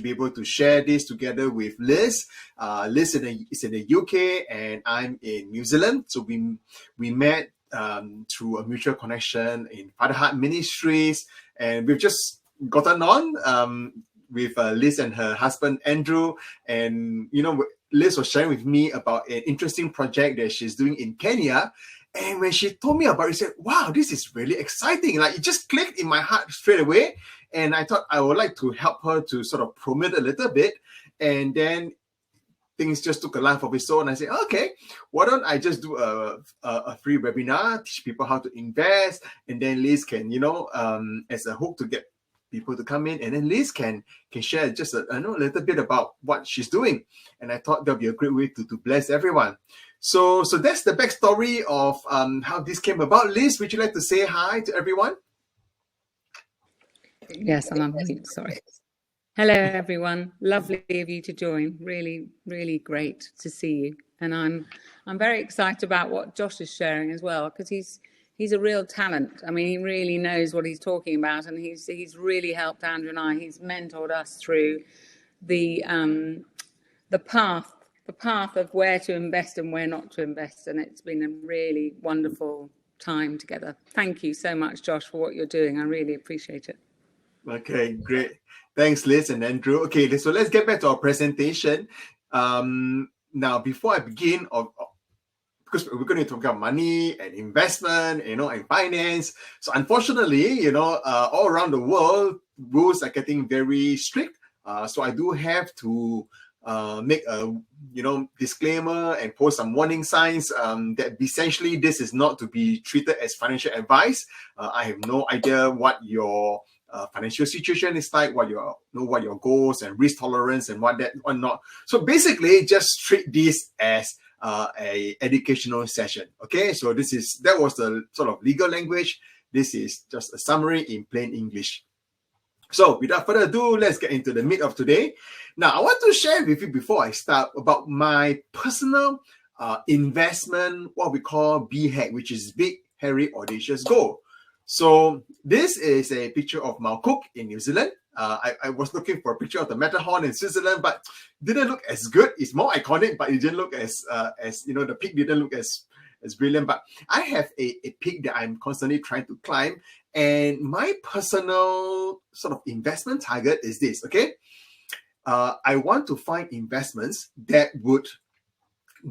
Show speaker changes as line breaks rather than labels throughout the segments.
be able to share this together with Liz. Liz is in the UK and I'm in New Zealand. So we met through a mutual connection in Fatherheart Ministries, and we've just gotten on with Liz and her husband Andrew. And Liz was sharing with me about an interesting project that she's doing in Kenya. And when she told me about it, I said, wow, this is really exciting. Like, it just clicked in my heart straight away. And I thought I would like to help her to sort of promote a little bit. And then things just took a life of its own. I said, okay, why don't I just do a free webinar, teach people how to invest. And then Liz can, as a hook to get people to come in. And then Liz can share just a little bit about what she's doing. And I thought that'd be a great way to bless everyone. So that's the backstory of how this came about. Liz, would you like to say hi to everyone?
Yes, I'm on mute, sorry. Hello, everyone. Lovely of you to join. Really, really great to see you. And I'm very excited about what Josh is sharing as well, because he's a real talent. I mean, he really knows what he's talking about, and he's really helped Andrew and I. He's mentored us through the path of where to invest and where not to invest, and it's been a really wonderful time together. Thank you so much, Josh, for what you're doing. I really appreciate it.
Okay, great. Thanks, Liz and Andrew. Okay, so let's get back to our presentation. Now, before I begin, because we're going to talk about money and investment, and finance. So unfortunately, all around the world, rules are getting very strict. So I do have to make a disclaimer and post some warning signs that essentially this is not to be treated as financial advice. I have no idea what your financial situation is like, what your goals and risk tolerance and what not. So basically, just treat this as a educational session. Okay, so that was the sort of legal language. This is just a summary in plain English. So without further ado, let's get into the meat of today. Now, I want to share with you before I start about my personal investment, what we call BHAG, which is Big, Hairy, Audacious Goal. So this is a picture of Mccormick in New Zealand. I was looking for a picture of the Matterhorn in Switzerland, but didn't look as good. It's more iconic, but it didn't look as the peak didn't look as brilliant. But I have a peak that I'm constantly trying to climb. And my personal sort of investment target is this, okay? I want to find investments that would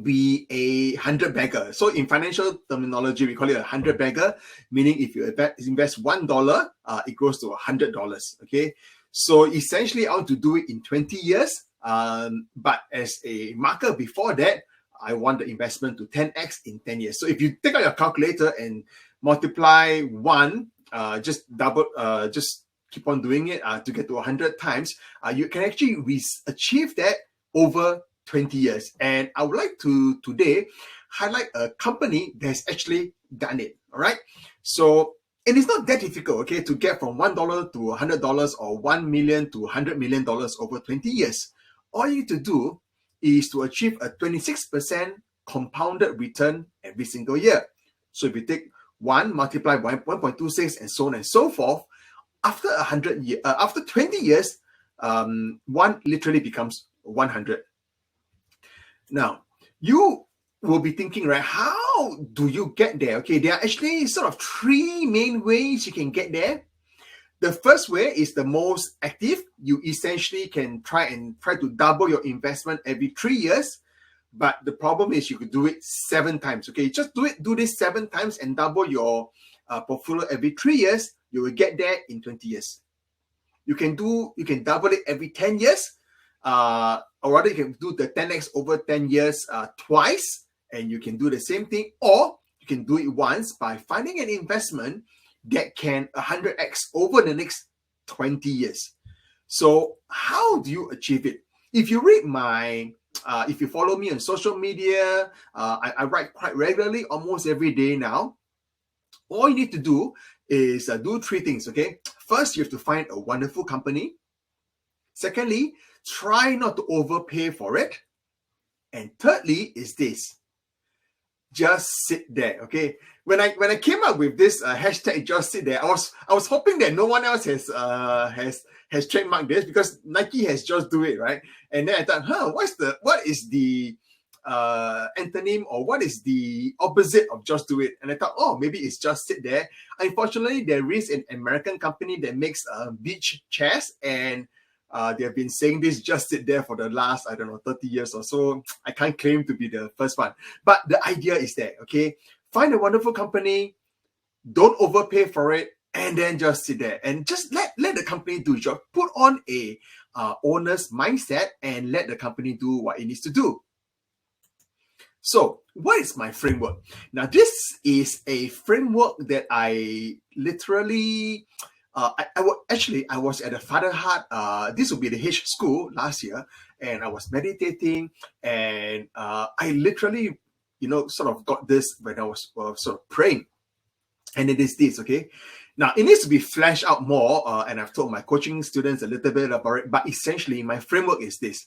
be a 100-bagger. So in financial terminology, we call it a 100-bagger, meaning if you invest $1, it goes to $100, okay? So essentially, I want to do it in 20 years. But as a marker before that, I want the investment to 10x in 10 years. So if you take out your calculator and multiply 1, just keep on doing it to get to 100 times, you can actually achieve that over 20 years. And I would like to today highlight a company that's actually done it. All right. So, and it's not that difficult, okay, to get from $1 to $100 or $1 million to $100 million over 20 years. All you need to do is to achieve a 26% compounded return every single year. So if you take 1 multiply 1.26 and so on and so forth, after 20 years, 1 literally becomes 100. Now, you will be thinking, right, how do you get there? Okay, there are actually sort of 3 main ways you can get there. The first way is the most active. You essentially can try to double your investment every 3 years. But the problem is you could do it 7 times. Okay, just do this 7 times and double your portfolio every 3 years. You will get there in 20 years. You can double it every 10 years. Or rather, you can do the 10x over 10 years twice, and you can do the same thing. Or you can do it once by finding an investment that can 100x over the next 20 years. So how do you achieve it? If you read if you follow me on social media, I write quite regularly, almost every day now. All you need to do is do 3 things, okay? First, you have to find a wonderful company. Secondly, try not to overpay for it. And thirdly is this. just sit there. Okay, when I came up with this hashtag just sit there, I was hoping that no one else has trademarked this, because Nike has just do it, right? And then I thought, what is the antonym, or what is the opposite of just do it? And I thought, oh, maybe it's just sit there. Unfortunately, there is an American company that makes beach chairs, and they have been saying this just sit there for the last, 30 years or so. I can't claim to be the first one, but the idea is there. Okay, find a wonderful company, don't overpay for it, and then just sit there and just let the company do its job. Put on a owner's mindset and let the company do what it needs to do. So, what is my framework? Now, this is a framework that I literally, I was at a Father Heart. This will be the H school last year, and I was meditating, and I literally, sort of got this when I was sort of praying, and it is this. Okay, now it needs to be fleshed out more, and I've told my coaching students a little bit about it. But essentially, my framework is this: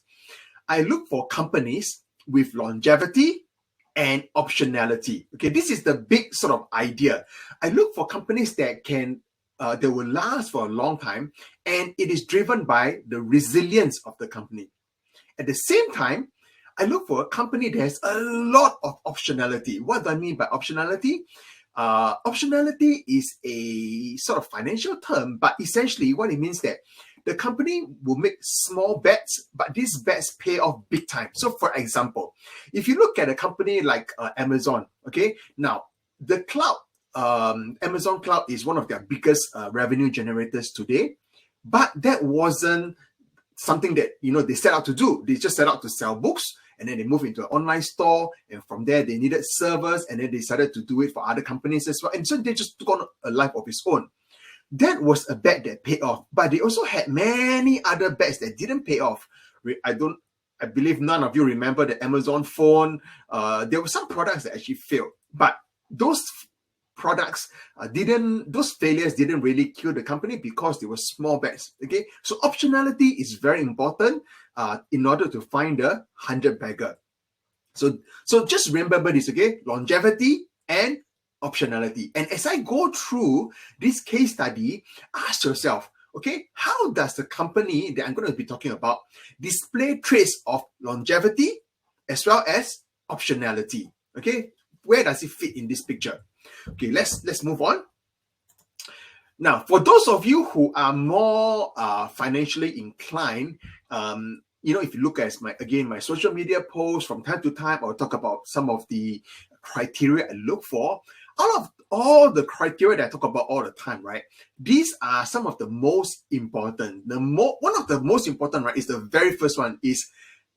I look for companies with longevity and optionality. Okay, this is the big sort of idea. I look for companies that can that will last for a long time, and it is driven by the resilience of the company. At the same time, I look for a company that has a lot of optionality. What do I mean by optionality? Optionality is a sort of financial term, but essentially what it means that the company will make small bets, but these bets pay off big time. So for example, if you look at a company like Amazon, okay, now the cloud, Amazon Cloud is one of their biggest revenue generators today, but that wasn't something that, they set out to do. They just set out to sell books, and then they moved into an online store, and from there they needed servers, and then they decided to do it for other companies as well. And so they just took on a life of its own. That was a bet that paid off, but they also had many other bets that didn't pay off. I believe none of you remember the Amazon phone. There were some products that actually failed, but those products those failures didn't really kill the company because they were small bets. Okay, so optionality is very important in order to find the 100-bagger. So just remember this, okay? Longevity and optionality. And as I go through this case study, ask yourself, okay, how does the company that I'm going to be talking about display traits of longevity as well as optionality? Okay, where does it fit in this picture? Okay, let's move on. Now, for those of you who are more financially inclined, if you look at my social media posts from time to time, I'll talk about some of the criteria I look for. Out of all the criteria that I talk about all the time, right? These are some of the most important. One of the most important, right, is the very first one, is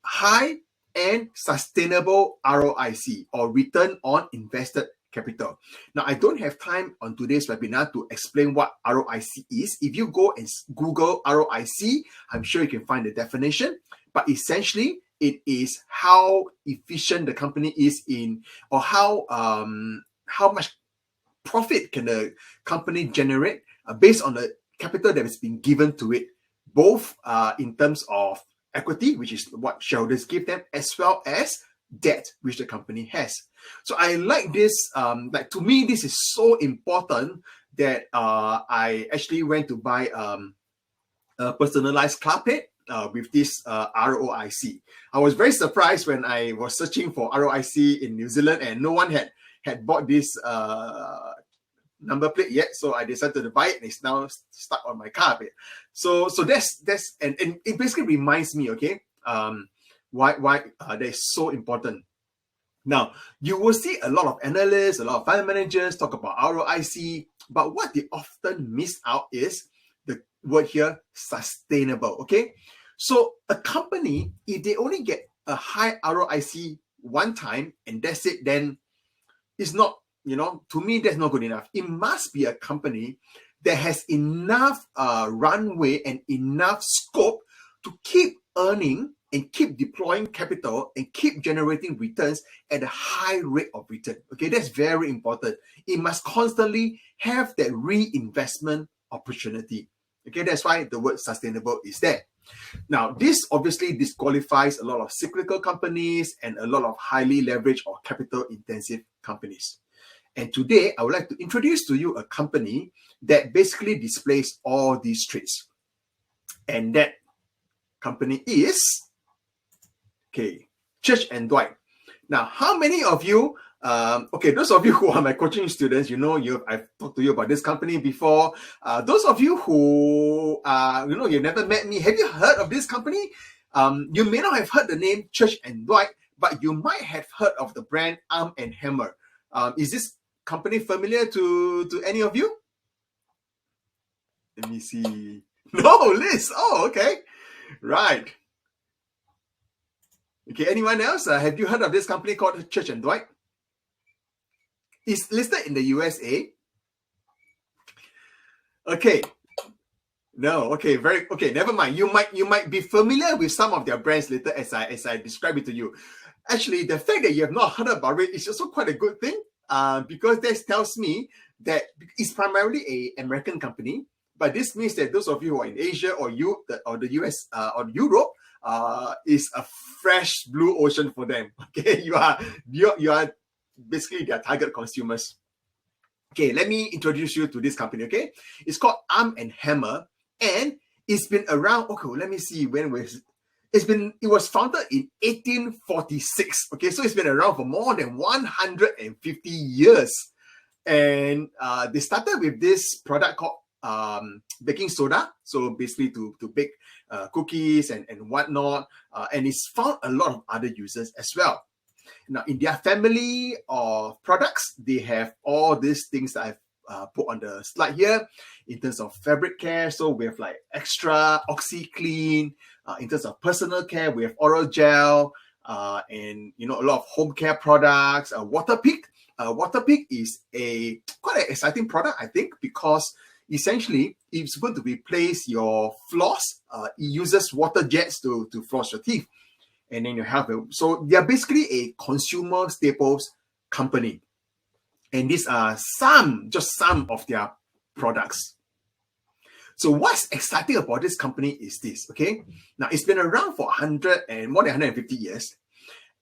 high and sustainable ROIC, or return on invested capital. Now, I don't have time on today's webinar to explain what ROIC is. If you go and Google ROIC, I'm sure you can find the definition. But essentially, it is how efficient the company is in, or how much profit can the company generate based on the capital that has been given to it, both in terms of equity, which is what shareholders give them, as well as debt, which the company has. So I like this. To me, this is so important that I actually went to buy a personalized carpet with this ROIC. I was very surprised when I was searching for ROIC in New Zealand, and no one had bought this number plate yet. So I decided to buy it, and it's now stuck on my carpet. So that's and it basically reminds me, okay, why that is so important. Now, you will see a lot of analysts, a lot of fund managers talk about ROIC, but what they often miss out is the word here, sustainable, okay? So a company, if they only get a high ROIC one time and that's it, then it's not, to me, that's not good enough. It must be a company that has enough runway and enough scope to keep earning and keep deploying capital and keep generating returns at a high rate of return. Okay, that's very important. It must constantly have that reinvestment opportunity. Okay, that's why the word sustainable is there. Now, this obviously disqualifies a lot of cyclical companies and a lot of highly leveraged or capital-intensive companies. And today, I would like to introduce to you a company that basically displays all these traits. And that company is, Church Dwight. Now, how many of you, those of you who are my coaching students, I've talked to you about this company before. Those of you who, you've never met me, have you heard of this company? You may not have heard the name Church Dwight, but you might have heard of the brand Arm & Hammer. Is this company familiar to any of you? Let me see. No, Liz. Oh, okay. Right. Okay, anyone else? Have you heard of this company called Church Dwight? It's listed in the USA. Okay. No, okay, never mind. You might be familiar with some of their brands later as I describe it to you. Actually, the fact that you have not heard about it is also quite a good thing, because this tells me that it's primarily an American company, but this means that those of you who are in Asia or the US or Europe, is a fresh blue ocean for them. Okay, you are basically their target consumers. Okay, let me introduce you to this company. Okay, it's called Arm & Hammer, and it's been around. Okay, let me see when was it was founded in 1846. Okay, so it's been around for more than 150 years, and they started with this product called baking soda. So basically to bake cookies and whatnot, and it's found a lot of other users as well. Now, in their family of products, they have all these things that I've put on the slide here in terms of fabric care. So we have like Extra, OxyClean. In terms of personal care, we have Oral Gel, and a lot of home care products. Waterpik. Waterpik is quite an exciting product, I think, because essentially, it's going to replace your floss. It uses water jets to floss your teeth. And then you have so they are basically a consumer staples company. And these are just some of their products. So what's exciting about this company is this, okay? Now, it's been around for more than 150 years.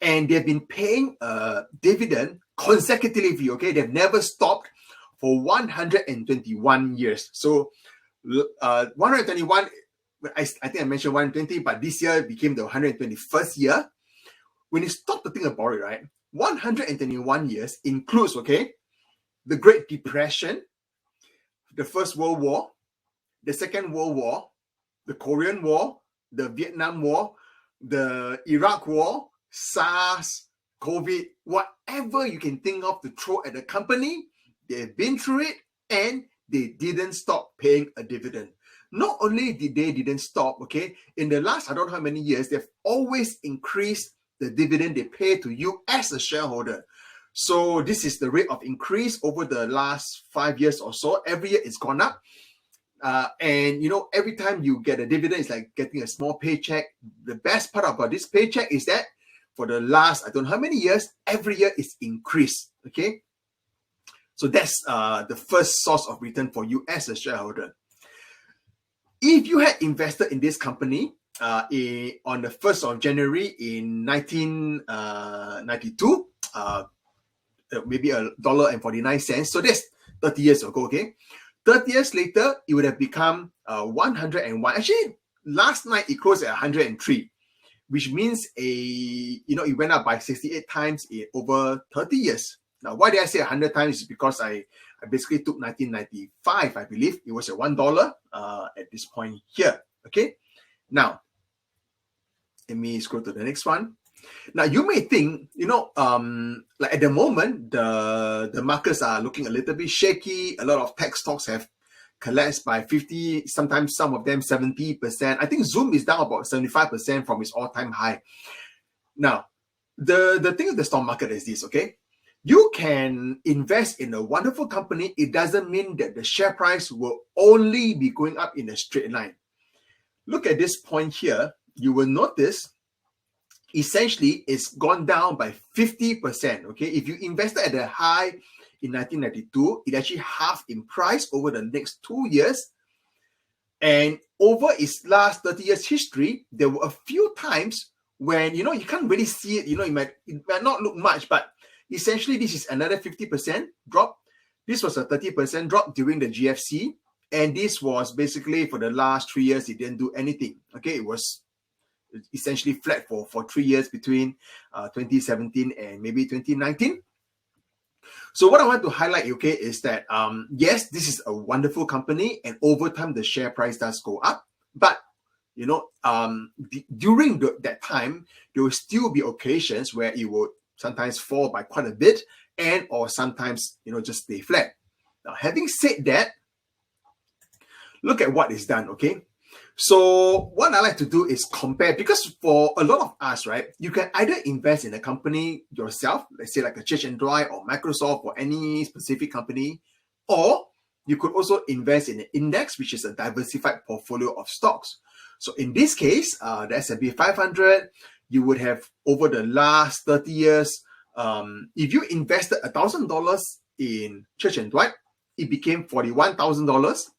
And they've been paying a dividend consecutively, okay? They've never stopped for 121 years. So 121, I think I mentioned 120, but this year became the 121st year. When you stop to think about it, right, 121 years includes, the Great Depression, the First World War, the Second World War, the Korean War, the Vietnam War, the Iraq War, SARS, COVID, whatever you can think of to throw at the company, they've been through it, and they didn't stop paying a dividend. Not only did they didn't stop, in the last, I don't know how many years, they've always increased the dividend they pay to you as a shareholder. So this is the rate of increase over the last 5 years or so. Every year it's gone up. And every time you get a dividend, it's like getting a small paycheck. The best part about this paycheck is that for the last, I don't know how many years, every year it's increased, So that's the first source of return for you as a shareholder. If you had invested in this company on the 1st of January in 1992, maybe $1.49. So that's 30 years ago, 30 years later, it would have become 101. Actually, last night it closed at 103, which means it went up by 68 times in over 30 years. Now, why did I say 100 times? Is because I basically took 1995, I believe. It was at $1 at this point here. Now, let me scroll to the next one. Now, you may think, like at the moment, the markets are looking a little bit shaky. A lot of tech stocks have collapsed by 50, sometimes some of them 70%. I think Zoom is down about 75% from its all-time high. Now, the thing with the stock market is this, You can invest in a wonderful company. It doesn't mean that the share price will only be going up in a straight line. Look at this point here. You will notice essentially it's gone down by 50%. If you invested at a high in 1992, it actually halved in price over the next 2 years. And over its last 30 years history, there were a few times when, you can't really see it, it might not look much, but essentially this is another 50% drop. This was a 30% drop during the GFC. And this was basically for the last 3 years, it didn't do anything. Okay, it was essentially flat for 3 years between 2017 and maybe 2019. So what I want to highlight, okay, is that yes, this is a wonderful company, and over time the share price does go up. But during that time, there will still be occasions where it would sometimes fall by quite a bit, and or sometimes just stay flat. Now, having said that, look at what is done. Okay. So what I like to do is compare, because for a lot of us, right, you can either invest in a company yourself, let's say like a Church Dwight or Microsoft or any specific company, or you could also invest in an index, which is a diversified portfolio of stocks. So in this case, the S&P 500, you would have over the last 30 years, if you invested $1,000 in Church Dwight, it became $41,000.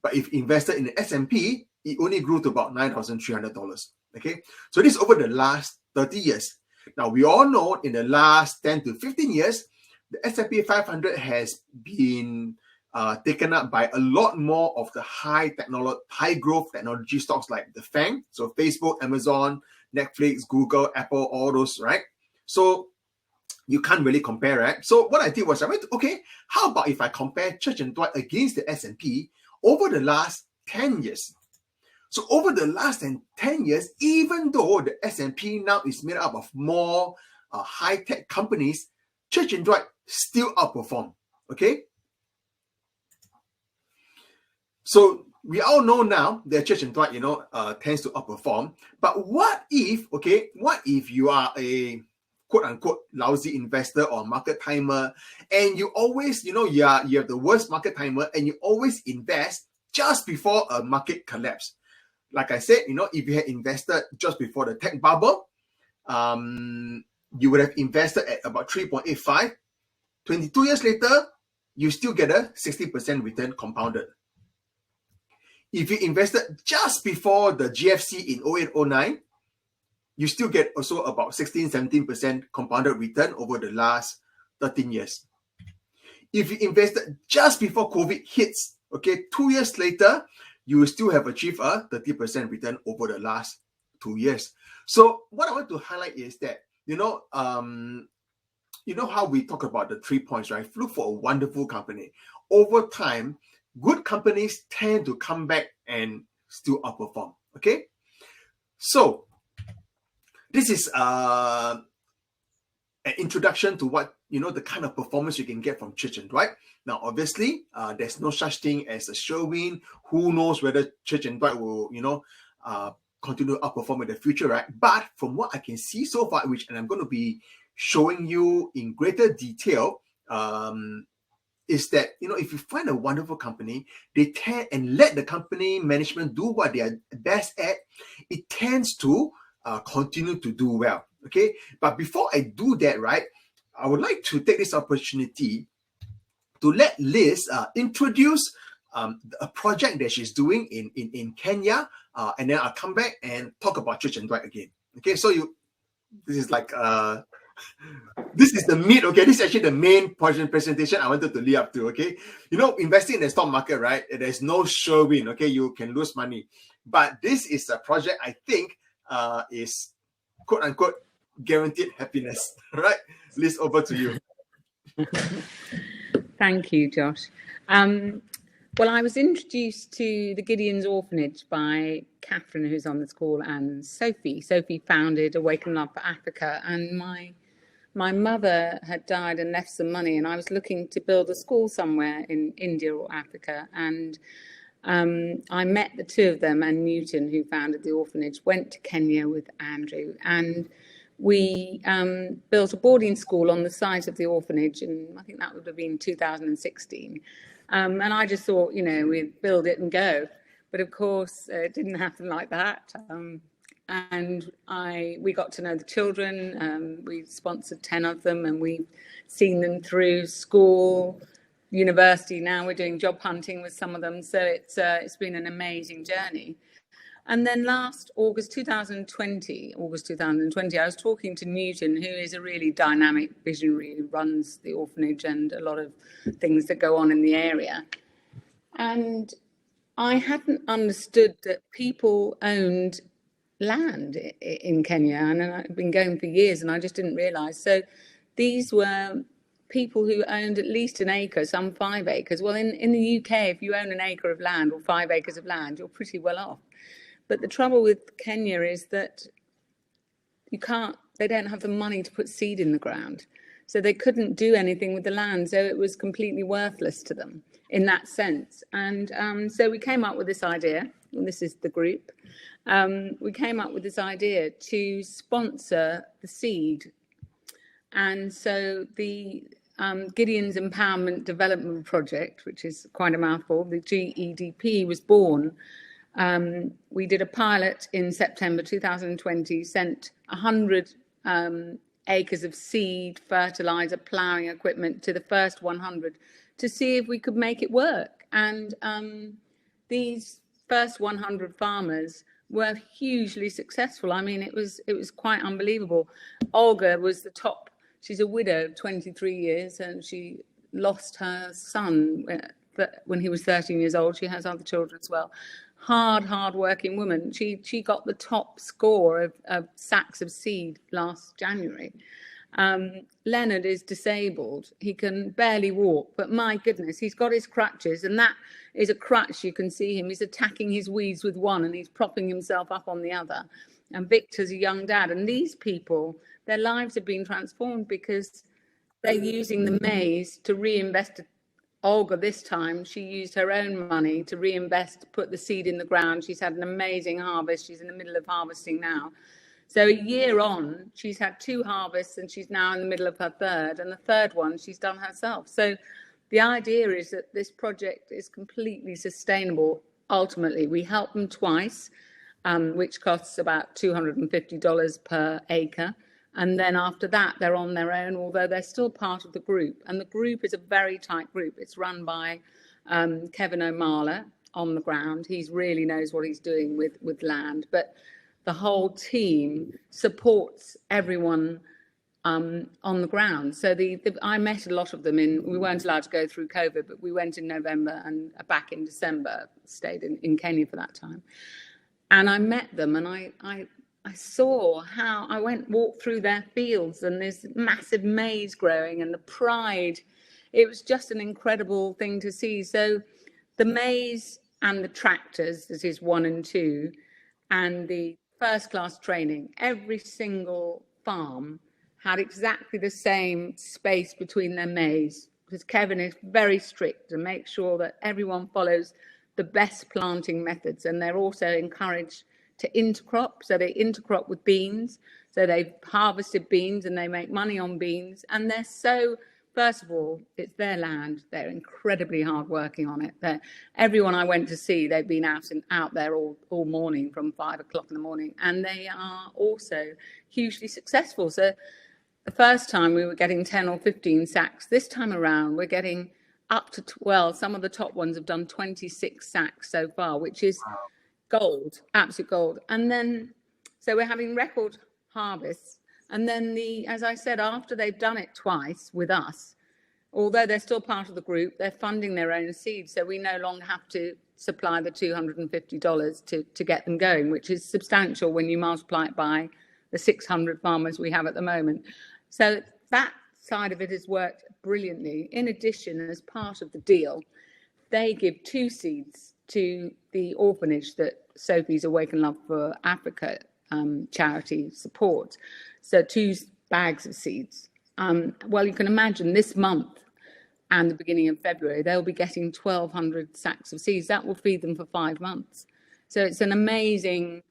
But if invested in the S&P, it only grew to about $9,300. Okay, so this is over the last 30 years. Now, we all know in the last 10 to 15 years, the S&P 500 has been taken up by a lot more of the high growth technology stocks like the FANG, so Facebook, Amazon, Netflix, Google, Apple, all those, right? So you can't really compare, right? So what I did was I went, okay, how about if I compare Church Dwight against the S&P over the last 10 years? So over the last 10 years, even though the S&P now is made up of more high-tech companies, Church Dwight still outperform, okay? So we all know now that Church Dwight, tends to outperform. But what if you are a quote-unquote lousy investor or market timer, and you always, you have the worst market timer, and you always invest just before a market collapse? Like I said, if you had invested just before the tech bubble, you would have invested at about 3.85. 22 years later, you still get a 60% return compounded. If you invested just before the GFC in 08-09, you still get also about 16-17% compounded return over the last 13 years. If you invested just before COVID hits, 2 years later, you will still have achieved a 30% return over the last 2 years. So what I want to highlight is that, how we talk about the 3 points, right? Look for a wonderful company. Over time, good companies tend to come back and still outperform, okay? So this is an introduction to what, the kind of performance you can get from Church Dwight. Now, obviously, there's no such thing as a sure win. Who knows whether Church Dwight will, continue to outperform in the future, right? But from what I can see so far, and I'm going to be showing you in greater detail, is that, if you find a wonderful company, they tend and let the company management do what they are best at, it tends to continue to do well, okay? But before I do that, right, I would like to take this opportunity to let Liz introduce a project that she's doing in Kenya, and then I'll come back and talk about Church Dwight again. Okay, so this is like this is the meat. Okay, this is actually the main presentation I wanted to lead up to. Okay, investing in the stock market, right? There's no sure win. Okay, you can lose money, but this is a project I think is quote unquote guaranteed happiness. Right, Liz, over to you.
Thank you, Josh. Well, I was introduced to the Gideon's Orphanage by Catherine, who's on this call, and Sophie. Sophie founded Awaken Love for Africa, and my mother had died and left some money, and I was looking to build a school somewhere in India or Africa, and I met the two of them, and Newton, who founded the orphanage, went to Kenya with Andrew, and we built a boarding school on the site of the orphanage, and I think that would have been 2016. And I just thought, we'd build it and go. But of course, it didn't happen like that. And we got to know the children. We sponsored 10 of them, and we've seen them through school, university now. We're doing job hunting with some of them. So it's been an amazing journey. And then last August 2020, I was talking to Newton, who is a really dynamic visionary who runs the orphanage and a lot of things that go on in the area. And I hadn't understood that people owned land in Kenya, and I've been going for years and I just didn't realize. So these were people who owned at least an acre, some 5 acres. Well, in the UK, if you own an acre of land or 5 acres of land, you're pretty well off. But the trouble with Kenya is that they don't have the money to put seed in the ground. So they couldn't do anything with the land. So it was completely worthless to them in that sense. And so we came up with this idea, and this is the group. We came up with this idea to sponsor the seed. And so the Gideon's Empowerment Development Project, which is quite a mouthful, the GEDP, was born. We did a pilot in September 2020, sent 100 acres of seed, fertilizer, ploughing equipment to the first 100 to see if we could make it work. And these first 100 farmers were hugely successful. I mean, it was quite unbelievable. Olga was the top. She's a widow of 23 years, and she lost her son when he was 13 years old. She has other children as well. Hard-working woman. She got the top score of sacks of seed last January. Leonard is disabled. He can barely walk, but my goodness, he's got his crutches, and that is a crutch. You can see him. He's attacking his weeds with one, and he's propping himself up on the other. And Victor's a young dad. And these people, their lives have been transformed because they're using the maize to reinvest. Olga, this time, she used her own money to reinvest, put the seed in the ground. She's had an amazing harvest. She's in the middle of harvesting now. So a year on, she's had 2 harvests, and she's now in the middle of her third. And the third one she's done herself. So the idea is that this project is completely sustainable. Ultimately, we help them twice, which costs about $250 per acre. And then after that, they're on their own, although they're still part of the group. And the group is a very tight group. It's run by Kevin O'Mara on the ground. He really knows what he's doing with land. But the whole team supports everyone on the ground. So I met a lot of them we weren't allowed to go through COVID, but we went in November and back in December, stayed in Kenya for that time. And I met them, and I saw how walked through their fields, and there's massive maize growing, and the pride. It was just an incredible thing to see. So the maize and the tractors, this is 1 and 2, and the first class training, every single farm had exactly the same space between their maize, because Kevin is very strict to make sure that everyone follows the best planting methods. And they're also encouraged to intercrop. So they intercrop with beans. So they've harvested beans and they make money on beans. And they're first of all, it's their land. They're incredibly hard working on it. Everyone I went to see, they've been out there all morning from 5 o'clock in the morning. And they are also hugely successful. So the first time we were getting 10 or 15 sacks. This time around, we're getting up to 12. Some of the top ones have done 26 sacks so far, which is gold, absolute gold. And then, so we're having record harvests. And then as I said, after they've done it twice with us, although they're still part of the group, they're funding their own seeds. So we no longer have to supply the $250 to get them going, which is substantial when you multiply it by the 600 farmers we have at the moment. So that side of it has worked brilliantly. In addition, as part of the deal, they give 2 seeds to the orphanage that Sophie's Awaken Love for Africa charity supports. So 2 bags of seeds. Well, you can imagine this month and the beginning of February, they'll be getting 1,200 sacks of seeds. That will feed them for 5 months. So it's an amazing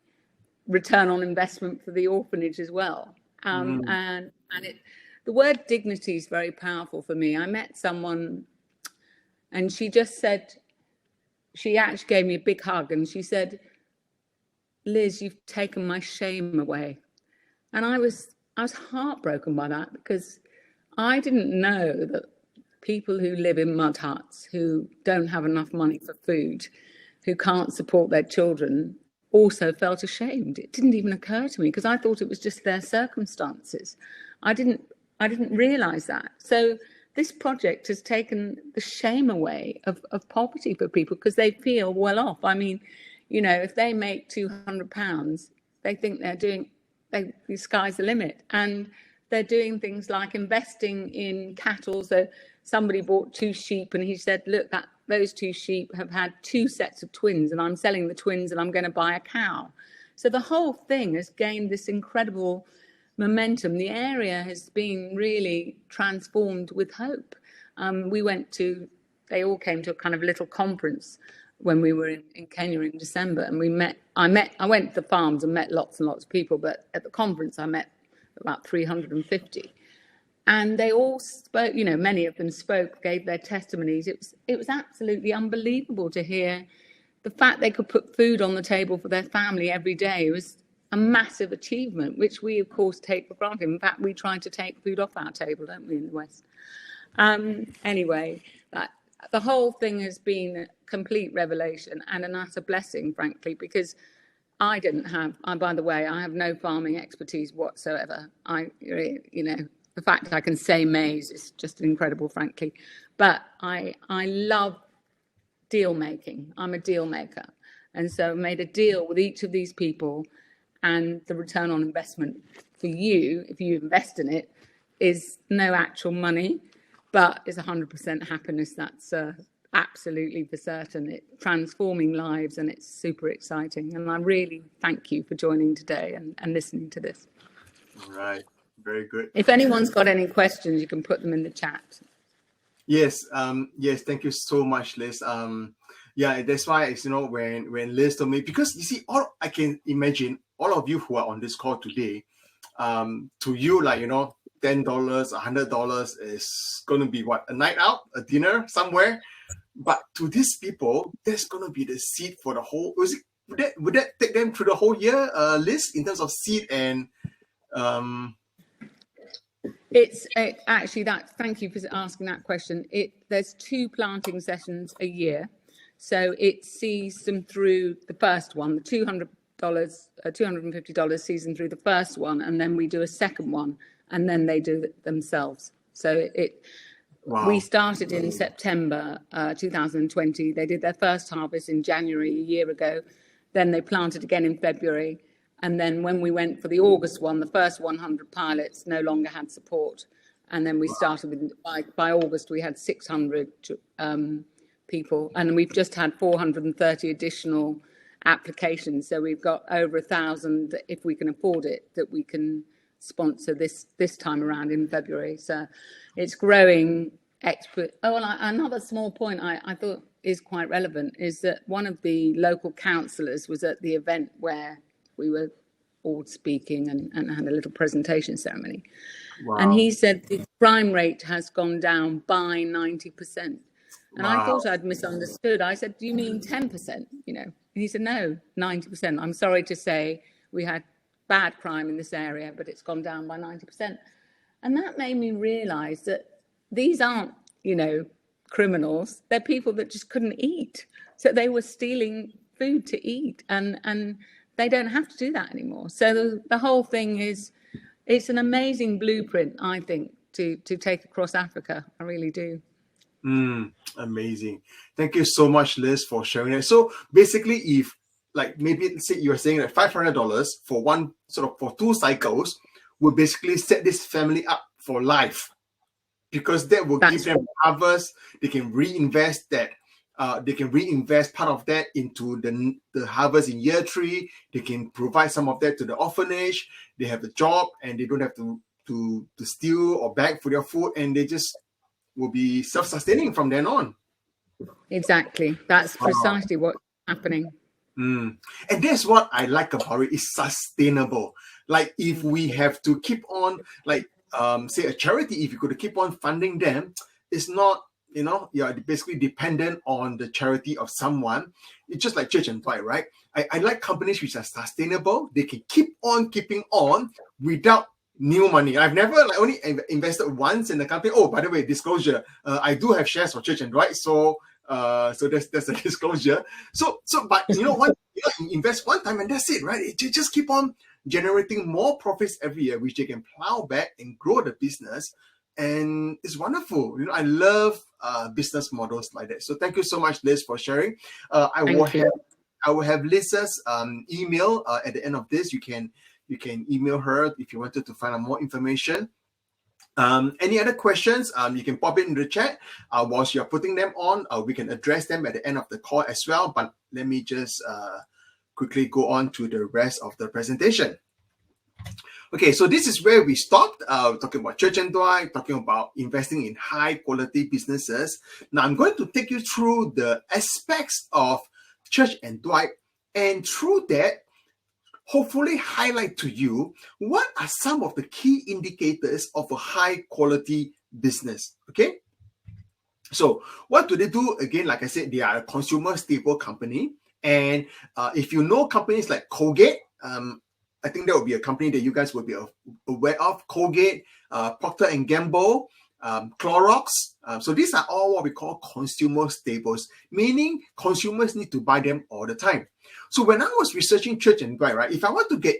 return on investment for the orphanage as well. And the word dignity is very powerful for me. I met someone and she just said, she actually gave me a big hug and she said, Liz, you've taken my shame away. And I was heartbroken by that, because I didn't know that people who live in mud huts, who don't have enough money for food, who can't support their children, also felt ashamed. It didn't even occur to me because I thought it was just their circumstances. I didn't realize that. So this project has taken the shame away of poverty for people because they feel well off. I mean, you know, if they make £200, they think the sky's the limit. And they're doing things like investing in cattle. So somebody bought 2 sheep and he said, look, those 2 sheep have had 2 sets of twins and I'm selling the twins and I'm going to buy a cow. So the whole thing has gained this incredible momentum. The area has been really transformed with hope. They all came to a kind of little conference when we were in Kenya in December, and I went to the farms and met lots and lots of people, but at the conference I met about 350. And they all spoke, you know, many of them spoke, gave their testimonies. It was absolutely unbelievable to hear the fact they could put food on the table for their family every day. It was a massive achievement, which we, of course, take for granted. In fact, we try to take food off our table, don't we, in the West? Anyway, the whole thing has been a complete revelation and an utter blessing, frankly, because by the way, I have no farming expertise whatsoever. The fact I can say maize is just incredible, frankly. But I love deal making. I'm a deal maker. And so I made a deal with each of these people, and the return on investment for you, if you invest in it, is no actual money, but is 100% happiness. That's absolutely for certain. It's transforming lives and it's super exciting. And I really thank you for joining today and listening to this.
All right. Very good.
If anyone's got any questions, you can put them in the chat.
Yes. Yes. Thank you so much, Liz. Yeah, that's why it's, you know, when Liz told me, because you see, I can imagine all of you who are on this call today, to you, like, you know, $10, $100 is going to be what, a night out, a dinner somewhere. But to these people, that's going to be the seed for the whole. Would that take them through the whole year, Liz, in terms of seed and?
It's actually that. Thank you for asking that question. There's 2 planting sessions a year, so it sees them through the first one. The $250 sees them through the first one, and then we do a second one, and then they do it themselves. So
Wow.
We started in September 2020. They did their first harvest in January a year ago. Then they planted again in February. And then when we went for the August one, the first 100 pilots no longer had support. And then we started with, by August, we had 600 people. And we've just had 430 additional applications. So we've got over 1,000, if we can afford it, that we can sponsor this time around in February. So it's growing. Another small point I thought is quite relevant is that one of the local councillors was at the event where we were all speaking and had a little presentation ceremony.
Wow.
And he said the crime rate has gone down by 90%. And I thought I'd misunderstood. I said, do you mean 10%? You know, and he said, no, 90%. I'm sorry to say we had bad crime in this area, but it's gone down by 90%. And that made me realize that these aren't, you know, criminals. They're people that just couldn't eat. So they were stealing food to eat, and they don't have to do that anymore. So the whole thing it's an amazing blueprint, I think, to take across Africa. I really do.
Amazing. Thank you so much, Liz, for sharing it. So basically, if like maybe let's say you're saying that $500 for one for 2 cycles will basically set this family up for life, because that will give them harvest. They can reinvest that. They can reinvest part of that into the harvest in year 3. They can provide some of that to the orphanage. They have a job and they don't have to steal or beg for their food, and they just will be self-sustaining from then on.
Exactly. That's precisely what's happening.
And that's what I like about it, is sustainable. Like if we have to keep on, like say a charity, if you could keep on funding them, it's not, you know, you're basically dependent on the charity of someone. It's just like Church and Dwight, right? I like companies which are sustainable. They can keep on keeping on without new money. I've never only invested once in the company. Oh, by the way, disclosure, I do have shares for Church and Dwight, so that's a disclosure. But you invest one time and that's it, right? It just keep on generating more profits every year, which they can plow back and grow the business. And it's wonderful. I love business models like that. So thank you so much, Liz, for sharing. I will have Liz's email at the end of this. You can email her if you wanted to find out more information. Any other questions? You can pop it in the chat. Whilst you're putting them on, we can address them at the end of the call as well. But let me just quickly go on to the rest of the presentation. Okay, so this is where we stopped. Talking about Church and Dwight, talking about investing in high quality businesses. Now I'm going to take you through the aspects of Church and Dwight, and through that, hopefully highlight to you what are some of the key indicators of a high quality business. Okay, so what do they do? Again, like I said, they are a consumer staple company. And if you know companies like Colgate, I think that would be a company that you guys would be aware of. Colgate, Procter & Gamble, Clorox. So these are all what we call consumer staples, meaning consumers need to buy them all the time. So when I was researching Church and Dwight, right, if I want to get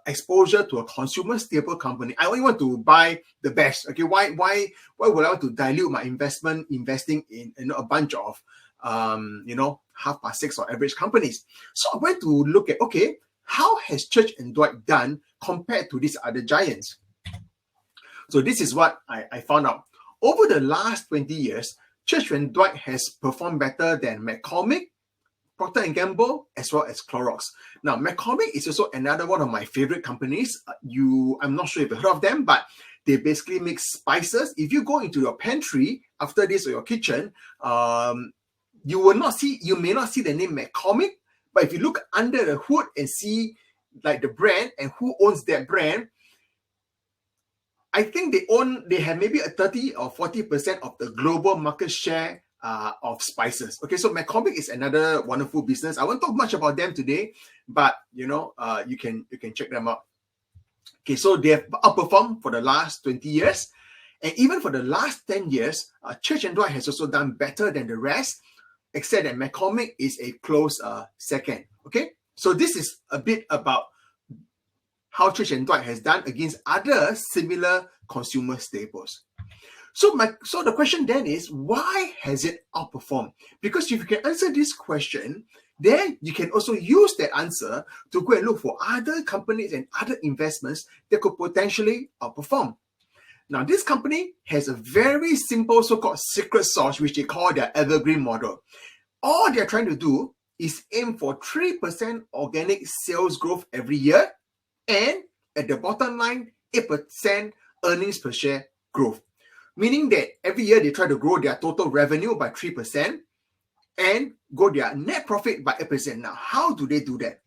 exposure to a consumer staple company, I only want to buy the best. Okay, why would I want to dilute my investing in a bunch of half past six or average companies? So I went to look at, okay, how has Church and Dwight done compared to these other giants? So this is what I found out. Over the last 20 years, Church and Dwight has performed better than Mccormick, Procter & Gamble, as well as Clorox. Now, Mccormick is also another one of my favorite companies. I'm not sure if you've heard of them, but they basically make spices. If you go into your pantry after this or your kitchen, you may not see the name Mccormick, but if you look under the hood and see like the brand and who owns that brand, I think they have maybe a 30 or 40% of the global market share of spices. Okay, so Mccormick is another wonderful business. I won't talk much about them today, but you can check them out. Okay, so they have outperformed for the last 20 years, and even for the last 10 years, Church and Dwight has also done better than the rest, except that Mccormick is a close second. Okay, so this is a bit about how Church and Dwight has done against other similar consumer staples. So the question then is, why has it outperformed? Because if you can answer this question, then you can also use that answer to go and look for other companies and other investments that could potentially outperform. Now, this company has a very simple so-called secret sauce, which they call their evergreen model. All they're trying to do is aim for 3% organic sales growth every year, and at the bottom line, 8% earnings per share growth. Meaning that every year they try to grow their total revenue by 3% and grow their net profit by 8%. Now, how do they do that?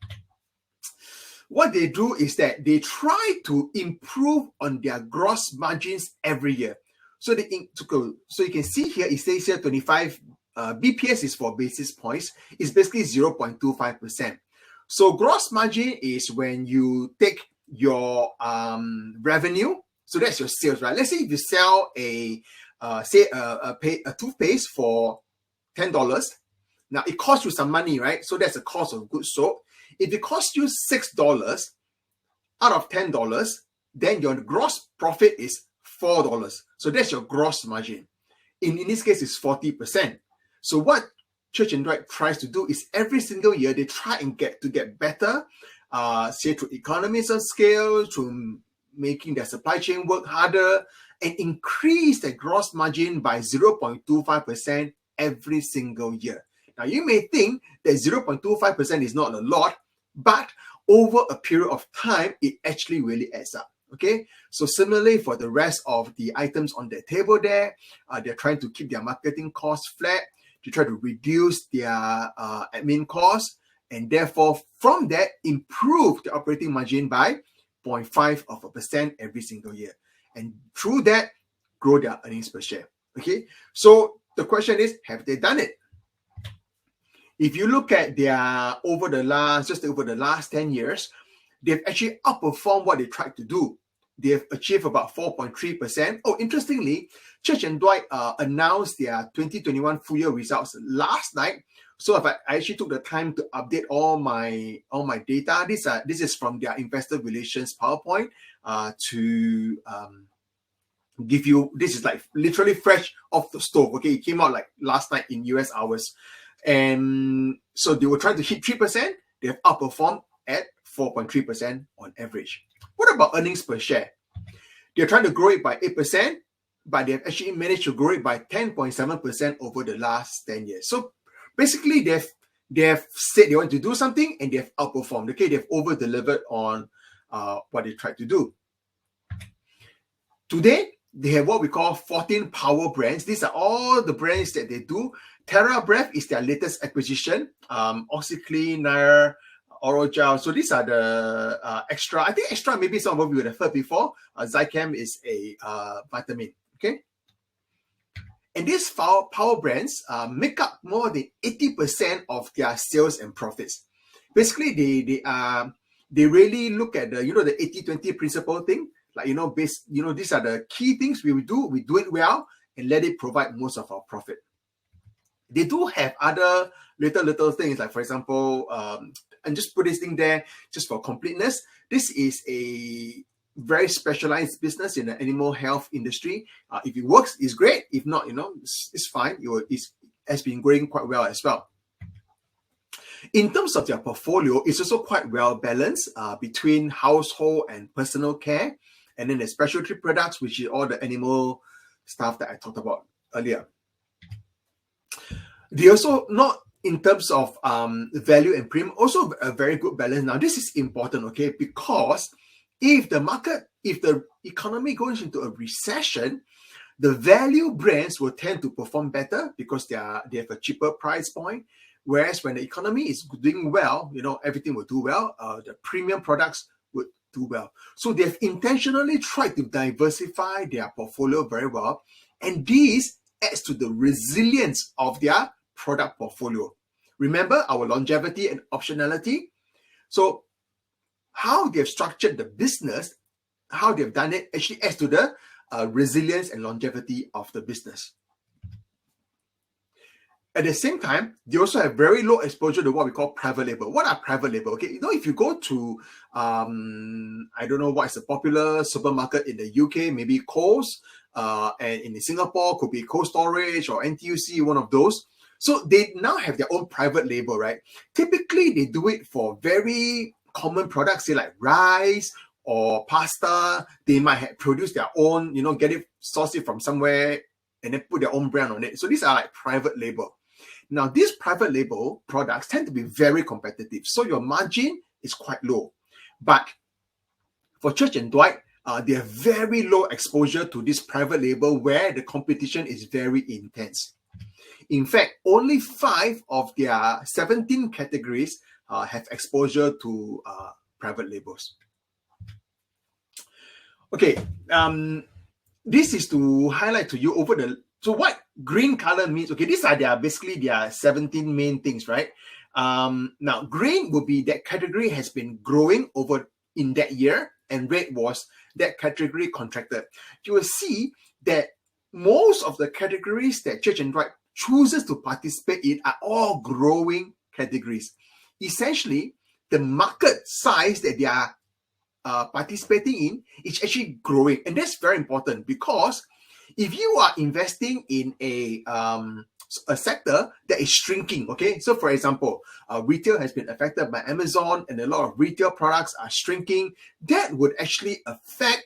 What they do is that they try to improve on their gross margins every year. So you can see here, it says here 25 BPS is for basis points. It's basically 0.25%. So gross margin is when you take your revenue. So that's your sales, right? Let's say if you sell a toothpaste for $10. Now it costs you some money, right? So that's the cost of goods sold. If it costs you $6 out of $10, then your gross profit is $4. So that's your gross margin. In this case, it's 40%. So what Church and Dwight tries to do is every single year they try and get better, say through economies of scale, through making their supply chain work harder, and increase their gross margin by 0.25% every single year. Now, you may think that 0.25% is not a lot, but over a period of time, it actually really adds up. Okay, so similarly for the rest of the items on the table there, they're trying to keep their marketing costs flat, to try to reduce their admin costs, and therefore from that improve the operating margin by 0.5% every single year, and through that grow their earnings per share. Okay, so the question is, have they done it? If you look at their over the last 10 years, they've actually outperformed what they tried to do. they have achieved about 4.3%. Oh, interestingly, Church and Dwight announced their 2021 full year results last night. So if I actually took the time to update all my data. This is from their investor relations PowerPoint to give you, this is like literally fresh off the stove. Okay, it came out like last night in US hours. And so they were trying to hit 3%. They have outperformed at 4.3% on average. What about earnings per share? They're trying to grow it by 8%, but they have actually managed to grow it by 10.7% over the last 10 years. So basically, they have said they want to do something and they have outperformed. Okay, they've over-delivered on what they tried to do. Today, they have what we call 14 power brands. These are all the brands that they do. TerraBreath is their latest acquisition. OxyClean, Nair, Orogel. So these are the extra. I think extra, maybe some of you would have heard before. Zycam is a vitamin. Okay. And these power brands make up more than 80% of their sales and profits. Basically, they really look at the, the 80-20 principle thing. Like, these are the key things we do it well and let it provide most of our profit. They do have other little things, like for example, and just put this thing there just for completeness. This is a very specialized business in the animal health industry. If it works, it's great. If not, it's fine. It has been growing quite well as well. In terms of their portfolio, it's also quite well balanced between household and personal care. And then the specialty products, which is all the animal stuff that I talked about earlier. They also, not in terms of value and premium, also a very good balance. Now, this is important, okay, because if the economy goes into a recession, the value brands will tend to perform better because they have a cheaper price point. Whereas when the economy is doing well, everything will do well. The premium products would do well. So they've intentionally tried to diversify their portfolio very well. And this adds to the resilience of their product portfolio. Remember our longevity and optionality? So how they've structured the business, how they've done it, actually adds to the resilience and longevity of the business. At the same time, they also have very low exposure to what we call private label. What are private label? Okay, if you go to, I don't know what is a popular supermarket in the UK, maybe Coles, and in Singapore, could be Cold Storage or NTUC, one of those. So they now have their own private label, right? Typically, they do it for very common products, say like rice or pasta. They might have produced their own, get it, source it from somewhere, and then put their own brand on it. So these are like private label. Now, these private label products tend to be very competitive. So your margin is quite low. But for Church and Dwight, they have very low exposure to this private label where the competition is very intense. In fact, only 5 of their 17 categories have exposure to private labels. Okay, this is to highlight to you so what green color means. Okay, these are basically their 17 main things, right? Now, green would be that category has been growing over in that year, and red was that category contracted. You will see that most of the categories that Church and Dwight chooses to participate in are all growing categories. Essentially, the market size that they are participating in is actually growing, and that's very important because if you are investing in a sector that is shrinking, okay, so for example, retail has been affected by Amazon and a lot of retail products are shrinking, that would actually affect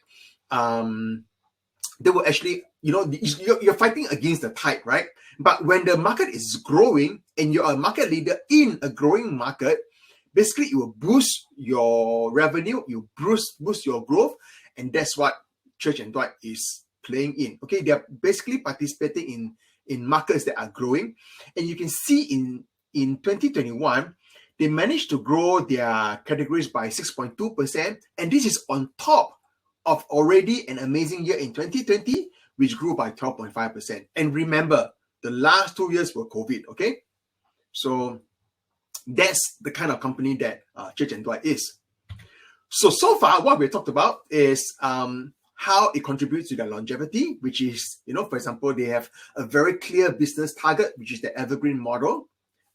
they will actually, you're fighting against the tide, right? But when the market is growing and you're a market leader in a growing market, basically it will boost your revenue, you boost your growth, and that's what Church and Dwight is playing in. Okay, they're basically participating in markets that are growing, and you can see in 2021 they managed to grow their categories by 6.2%, and this is on top of already an amazing year in 2020, which grew by 12.5%. And remember, the last 2 years were COVID, okay? So that's the kind of company that Church and Dwight is. So far, what we talked about is how it contributes to their longevity, which is, for example, they have a very clear business target, which is the evergreen model.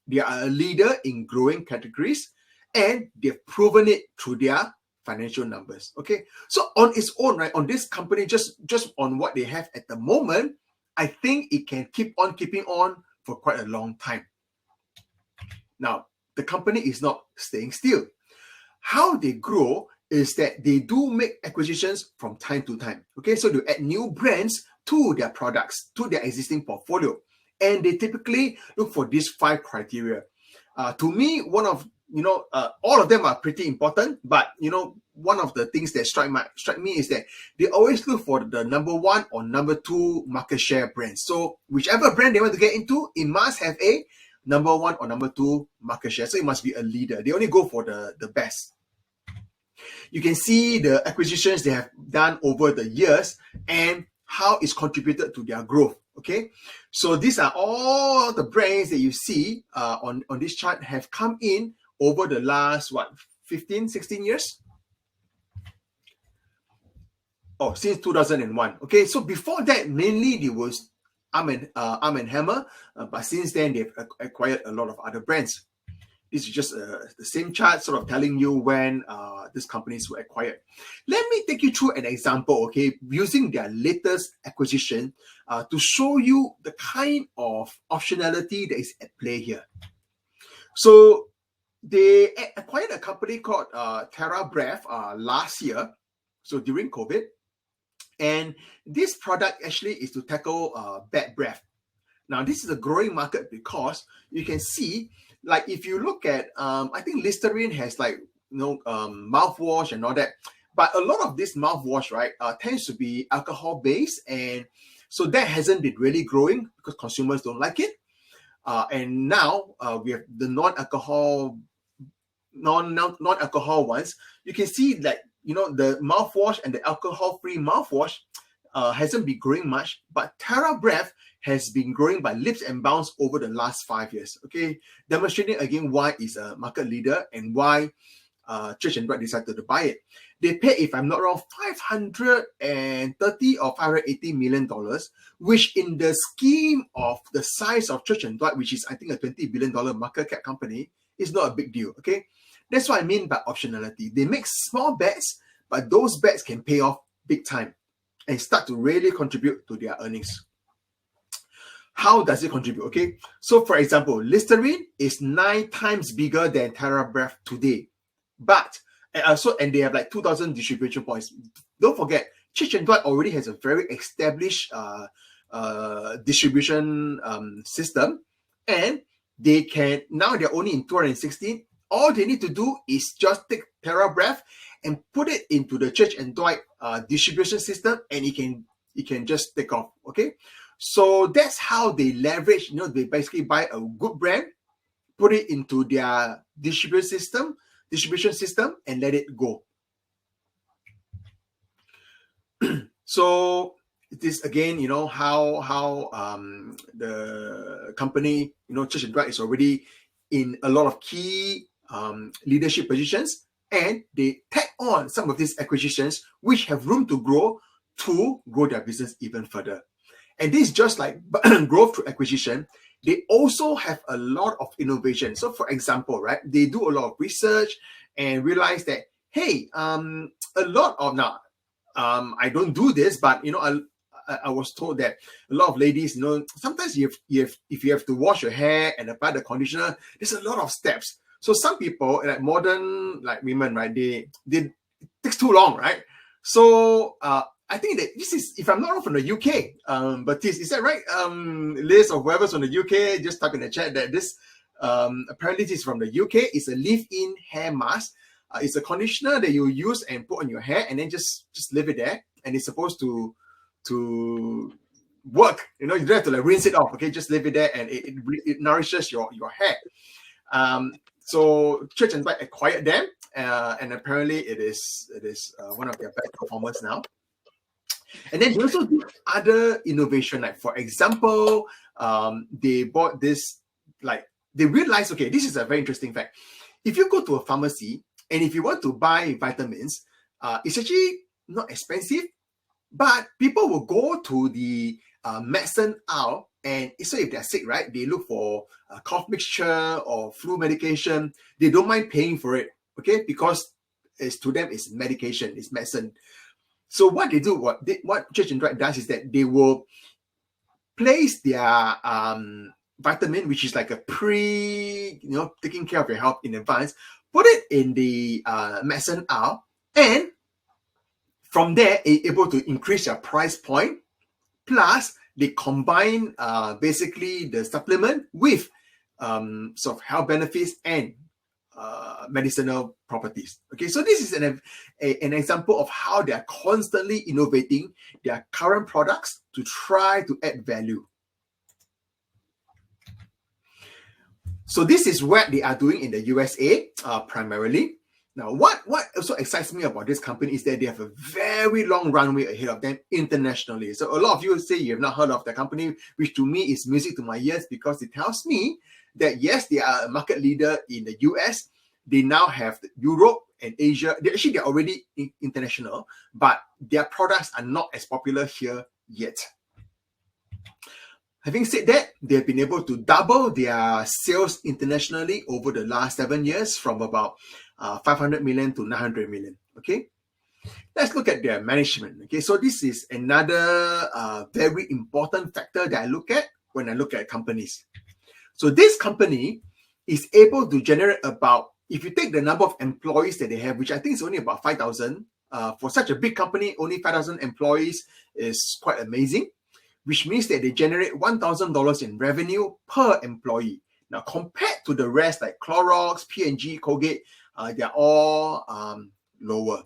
They are a leader in growing categories, and they've proven it through their financial numbers. Okay, so on its own, right, on this company, just on what they have at the moment, I think it can keep on keeping on for quite a long time. Now, the company is not staying still. How they grow is that they do make acquisitions from time to time. Okay, so they add new brands to their products, to their existing portfolio, and they typically look for these 5 criteria. To me, one of all of them are pretty important, but one of the things that strike me is that they always look for the number 1 or number 2 market share brands. So whichever brand they want to get into, it must have a number 1 or number 2 market share. So it must be a leader. They only go for the best. You can see the acquisitions they have done over the years and how it's contributed to their growth. Okay, so these are all the brands that you see on this chart have come in over the last 15, 16 years. Oh, since 2001. Okay, so before that, mainly there was Arm & Hammer, but since then they've acquired a lot of other brands. This is just the same chart sort of telling you when these companies were acquired. Let me take you through an example, okay, using their latest acquisition to show you the kind of optionality that is at play here. So they acquired a company called TheraBreath last year, so during COVID. And this product actually is to tackle bad breath. Now, this is a growing market because you can see, like, if you look at, I think Listerine has mouthwash and all that. But a lot of this mouthwash, right, tends to be alcohol-based. And so that hasn't been really growing because consumers don't like it. And now we have the non-alcohol ones. You can see that, the mouthwash and the alcohol-free mouthwash hasn't been growing much, but TheraBreath has been growing by leaps and bounds over the last 5 years. Okay, demonstrating again why it's a market leader and why Church Dwight decided to buy it. They paid, if I'm not wrong, $530 or $580 million, which in the scheme of the size of Church Dwight, which is I think a $20 billion market cap company, is not a big deal. Okay, that's what I mean by optionality. They make small bets, but those bets can pay off big time and start to really contribute to their earnings. How does it contribute? Okay, so for example, Listerine is 9 times bigger than TheraBreath today, but and they have like 2,000 distribution points. Don't forget, Church Dwight already has a very established distribution system, and they're only in 216. All they need to do is just take TheraBreath and put it into the Church Dwight distribution system, and it can just take off. Okay, so that's how they leverage. They basically buy a good brand, put it into their distribution system, and let it go. So this again, how the company, Church Dwight is already in a lot of key leadership positions, and they tag on some of these acquisitions which have room to grow their business even further. And this is just like growth through acquisition. They also have a lot of innovation. So for example, right, they do a lot of research and realize that, hey, a lot of I don't do this, but I was told that a lot of ladies, sometimes if you have to wash your hair and apply the conditioner, there's a lot of steps. So some people, like modern women, right, it takes too long, right? So I think that this is, if I'm not wrong, from the UK. Baptiste, is that right? Liz or whoever's from the UK, just type in the chat that this apparently this is from the UK. It's a leave-in hair mask. It's a conditioner that you use and put on your hair, and then just leave it there, and it's supposed to work. You don't have to rinse it off. Okay, just leave it there, and it nourishes your hair. So Church Dwight acquired them, and apparently it is one of their best performers now. And then they also do other innovation, like for example, they bought this, they realized, okay, this is a very interesting fact. If you go to a pharmacy And if you want to buy vitamins, it's actually not expensive, but people will go to the medicine aisle, and so if they're sick, right, they look for a cough mixture or flu medication. They don't mind paying for it, okay, because to them it's medication, it's medicine. So what they do, what Church Dwight does is that they will place their vitamin, which is like a taking care of your health in advance, put it in the medicine aisle, and from there, able to increase your price point. Plus, they combine basically the supplement with sort of health benefits and medicinal properties. Okay, so this is an example of how they are constantly innovating their current products to try to add value. So this is what they are doing in the USA primarily. Now, what also excites me about this company is that they have a very long runway ahead of them internationally. So a lot of you say you have not heard of the company, which to me is music to my ears, because it tells me that yes, they are a market leader in the US. They now have Europe and Asia. They're already international, but their products are not as popular here yet. Having said that, they have been able to double their sales internationally over the last 7 years, from about 500 million to 900 million. Okay, let's look at their management. Okay, so this is another very important factor that I look at when I look at companies. So this company is able to generate about, if you take the number of employees that they have, which I think is only about 5,000, for such a big company, only 5,000 employees is quite amazing, which means that they generate $1,000 in revenue per employee. Now, compared to the rest like Clorox, P&G, Colgate, they're all lower.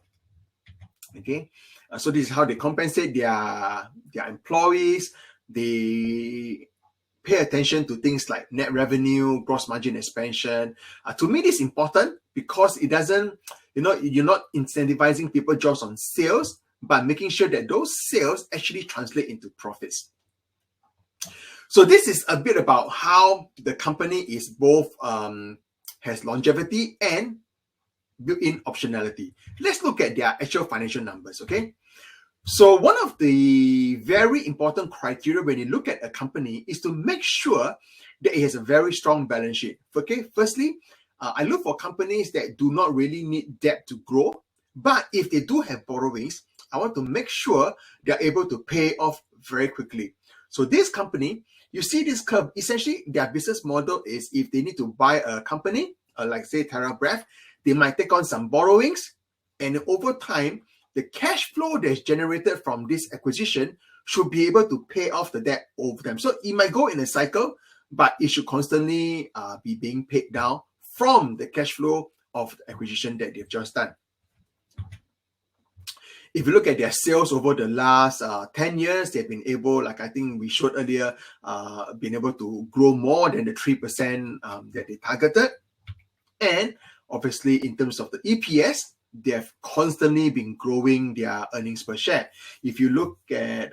Okay, so this is how they compensate their employees. They pay attention to things like net revenue, gross margin expansion. To me, this is important because it doesn't, you're not incentivizing people just on sales, but making sure that those sales actually translate into profits. So this is a bit about how the company is both has longevity and built-in optionality. Let's look at their actual financial numbers, okay? So one of the very important criteria when you look at a company is to make sure that it has a very strong balance sheet. Okay, firstly, I look for companies that do not really need debt to grow, but if they do have borrowings, I want to make sure they're able to pay off very quickly. So this company, you see this curve, essentially their business model is if they need to buy a company, like say TerraBreath, they might take on some borrowings, and over time, the cash flow that's generated from this acquisition should be able to pay off the debt over time. So it might go in a cycle, but it should constantly be being paid down from the cash flow of the acquisition that they've just done. If you look at their sales over the last 10 years, they've been able, like I think we showed earlier, been able to grow more than the 3% that they targeted. And obviously, in terms of the EPS, they have constantly been growing their earnings per share. If you look at,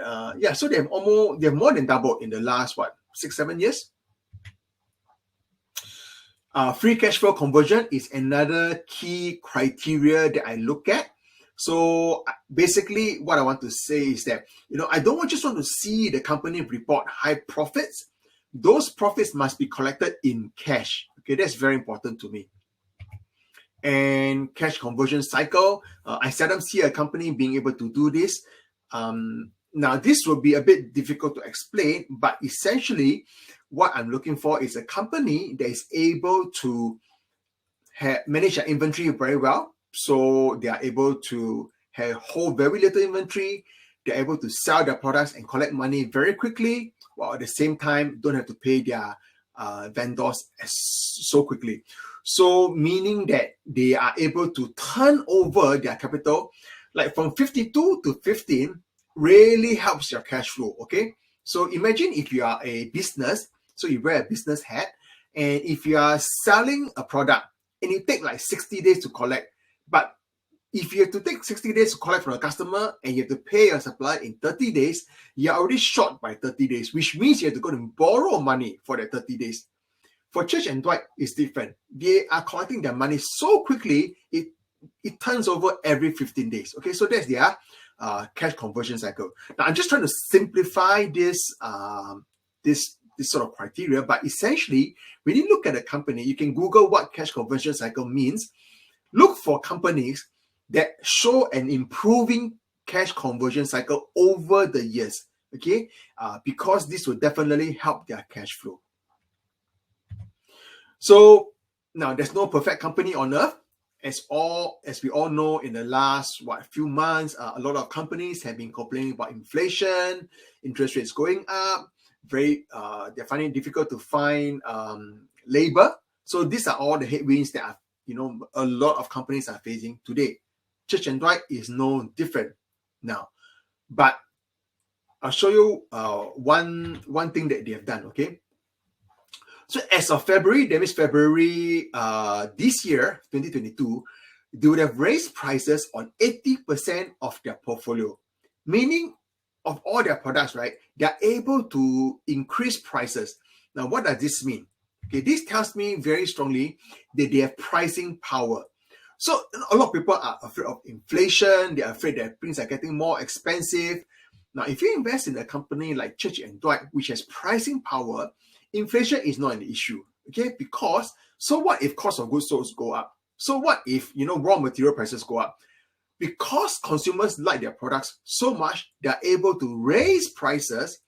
so they have more than doubled in the last, 6-7 years. Free cash flow conversion is another key criteria that I look at. So basically, what I want to say is that, I don't just want to see the company report high profits. Those profits must be collected in cash. Okay, that's very important to me. And cash conversion cycle, I seldom see a company being able to do this. Now, this will be a bit difficult to explain, but essentially, what I'm looking for is a company that is able to manage their inventory very well. So they are able to hold very little inventory. They're able to sell their products and collect money very quickly, while at the same time don't have to pay their vendors so quickly. So meaning that they are able to turn over their capital, like from 52 to 15, really helps your cash flow, okay? So imagine if you are a business, so you wear a business hat, and if you are selling a product and you take like 60 days to collect, but if you have to take 60 days to collect from a customer and you have to pay your supplier in 30 days, you're already short by 30 days, which means you have to go and borrow money for that 30 days. For Church and Dwight, it's different. They are collecting their money so quickly, it it turns over every 15 days. Okay, so that's their cash conversion cycle. Now, I'm just trying to simplify this sort of criteria, but essentially, when you look at a company, you can Google what cash conversion cycle means. Look for companies that show an improving cash conversion cycle over the years, okay? Because this will definitely help their cash flow. So now there's no perfect company on earth. As we all know, in the last few months, a lot of companies have been complaining about inflation, interest rates going up. They're finding it difficult to find labor. So these are all the headwinds that a lot of companies are facing today. Church and Dwight is no different now. But I'll show you one thing that they have done. Okay. So as of February, that means February this year, 2022, they would have raised prices on 80% of their portfolio, meaning of all their products, right? They're able to increase prices. Now, what does this mean? Okay, this tells me very strongly that they have pricing power. So a lot of people are afraid of inflation. They're afraid that things are getting more expensive. Now, if you invest in a company like Church and Dwight, which has pricing power, inflation is not an issue, okay? Because so what if cost of goods sold go up? So what if raw material prices go up? Because consumers like their products so much, they're able to raise prices.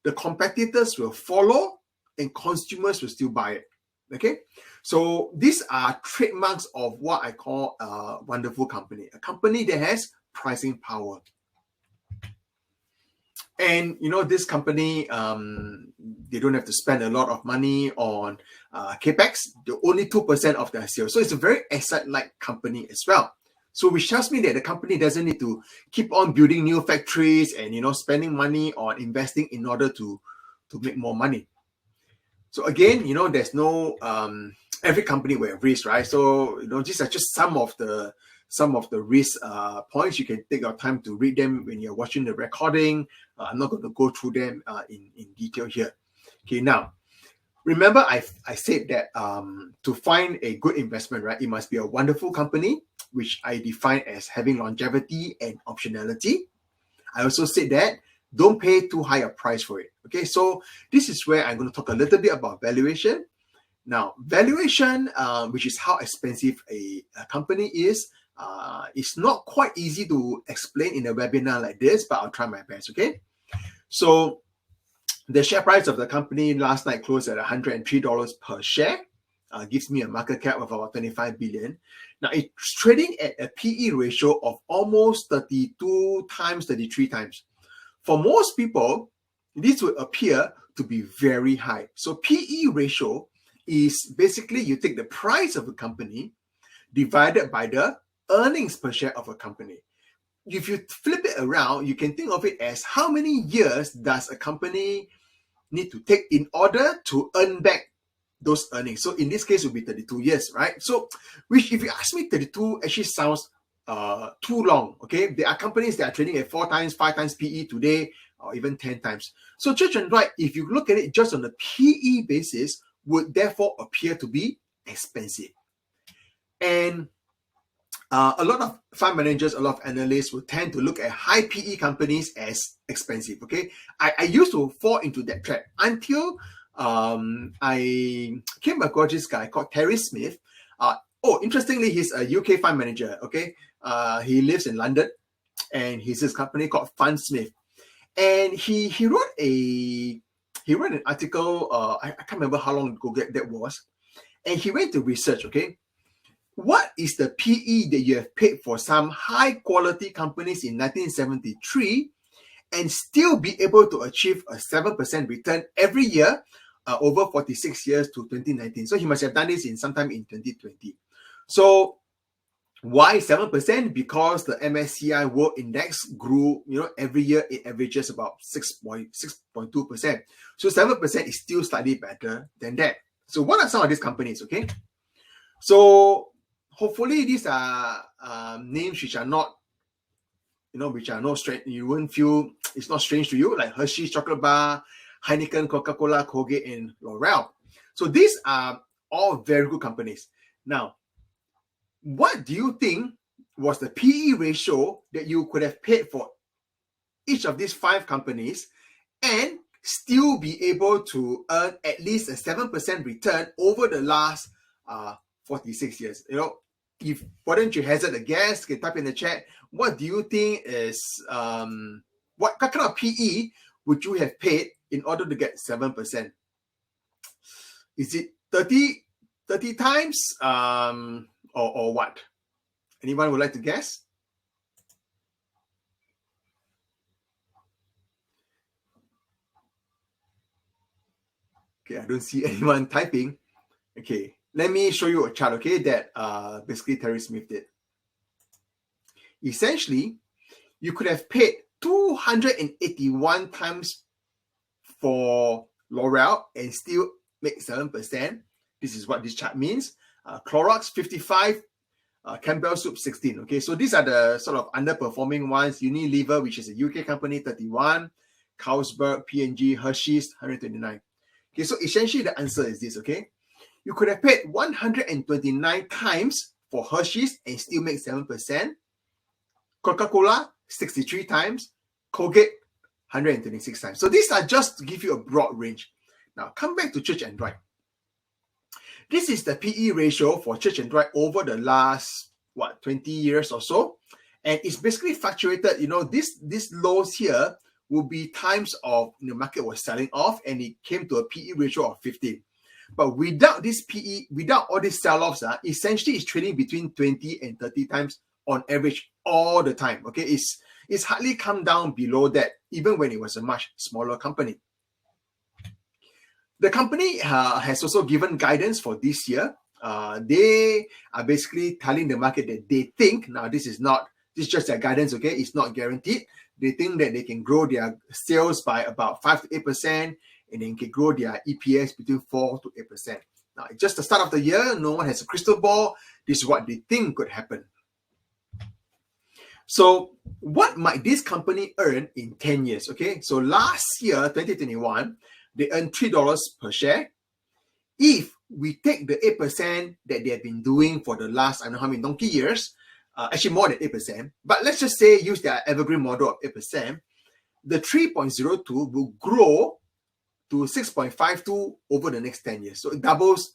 The competitors will follow, and consumers will still buy it. Okay, so these are trademarks of what I call a wonderful company, a company that has pricing power. And this company, they don't have to spend a lot of money on capex. They're only 2% of their sales, so it's a very asset-like company as well. So which tells me that the company doesn't need to keep on building new factories and spending money on investing in order to make more money. So again, there's no every company will have risk, right? So these are just some of the risk points. You can take your time to read them when you're watching the recording. I'm not going to go through them in detail here. Okay, now remember I said that to find a good investment, right, it must be a wonderful company, which I define as having longevity and optionality. I also said that don't pay too high a price for it. Okay, so this is where I'm going to talk a little bit about valuation. Now, valuation, which is how expensive a company is, it's not quite easy to explain in a webinar like this, but I'll try my best. Okay, so the share price of the company last night closed at $103 per share. Gives me a market cap of about 25 billion. Now it's trading at a PE ratio of almost 32 times, 33 times. For most people, this would appear to be very high. So PE ratio is basically you take the price of a company divided by the earnings per share of a company. If you flip it around, you can think of it as how many years does a company need to take in order to earn back those earnings. So in this case, it will be 32 years, right? So, which if you ask me, 32 actually sounds too long, okay? There are companies that are trading at 4 times, 5 times PE today, or even 10 times. So Church and Dwight, if you look at it just on the PE basis, would therefore appear to be expensive. And a lot of fund managers, a lot of analysts will tend to look at high PE companies as expensive, okay? I used to fall into that trap until I came across this guy called Terry Smith. Interestingly, he's a UK fund manager, okay? He lives in London, and he's this company called Fundsmith. And he wrote an article, I can't remember how long ago that was, and he went to research, okay? What is the PE that you have paid for some high quality companies in 1973 and still be able to achieve a 7% return every year over 46 years to 2019? So he must have done this in sometime in 2020. So why 7%? Because the MSCI World Index grew, every year it averages about 6.2%. So 7% is still slightly better than that. So what are some of these companies, okay? So hopefully these are names which are not, strange. You won't feel it's not strange to you, like Hershey's chocolate bar, Heineken, Coca-Cola, Colgate, and L'Oreal. So these are all very good companies. Now, what do you think was the PE ratio that you could have paid for each of these 5 companies and still be able to earn at least a 7% return over the last 46 years. Why don't you hazard a guess? You can type in the chat. What do you think is, what kind of PE would you have paid in order to get 7%? Is it 30 times or what? Anyone would like to guess? Okay, I don't see anyone typing. Okay, let me show you a chart, okay, that basically Terry Smith did. Essentially, you could have paid 281 times for L'Oreal and still make 7%. This is what this chart means. Clorox 55, Campbell Soup 16. Okay, so these are the sort of underperforming ones. Unilever, which is a UK company, 31. Carlsberg, P&G, Hershey's, 129. Okay, so essentially the answer is this, okay? You could have paid 129 times for Hershey's and still make 7%. Coca-Cola, 63 times. Colgate, 126 times. So these are just to give you a broad range. Now, come back to Church Dwight. This is the PE ratio for Church Dwight over the last, 20 years or so. And it's basically fluctuated, these lows here will be times of the market was selling off and it came to a PE ratio of 15. But without this PE, without all these sell-offs, essentially it's trading between 20 and 30 times on average all the time. Okay, it's hardly come down below that, even when it was a much smaller company. The company has also given guidance for this year. They are basically telling the market that they think, now this is just their guidance, okay? It's not guaranteed. They think that they can grow their sales by about 5 to 8%, and then can grow their EPS between 4 to 8%. Now, it's just the start of the year. No one has a crystal ball. This is what they think could happen. So what might this company earn in 10 years? Okay, so last year, 2021, they earned $3 per share. If we take the 8% that they have been doing for the last, I don't know how many donkey years, actually more than 8%, but let's just say use their evergreen model of 8%, the 3.02 will grow to 6.52 over the next 10 years. So it doubles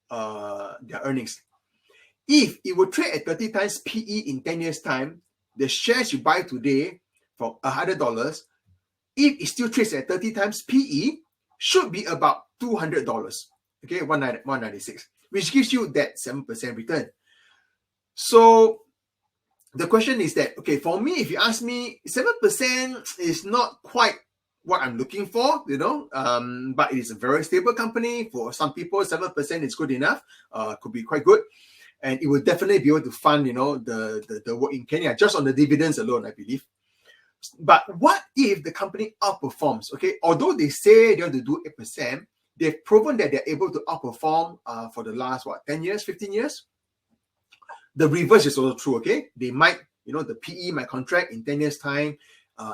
their earnings. If it would trade at 30 times PE in 10 years' time, the shares you buy today for $100, if it still trades at 30 times PE, should be about $200. Okay, 196, which gives you that 7% return. So the question is that, okay, for me, if you ask me, 7% is not quite what I'm looking for, but it is a very stable company. For some people, 7% is good enough, could be quite good. And it will definitely be able to fund, the work in Kenya, just on the dividends alone, I believe. But what if the company outperforms? Okay, although they say they want to do 8%, they've proven that they're able to outperform for the last, 10 years, 15 years? The reverse is also true, okay? They might, the PE might contract in 10 years' time,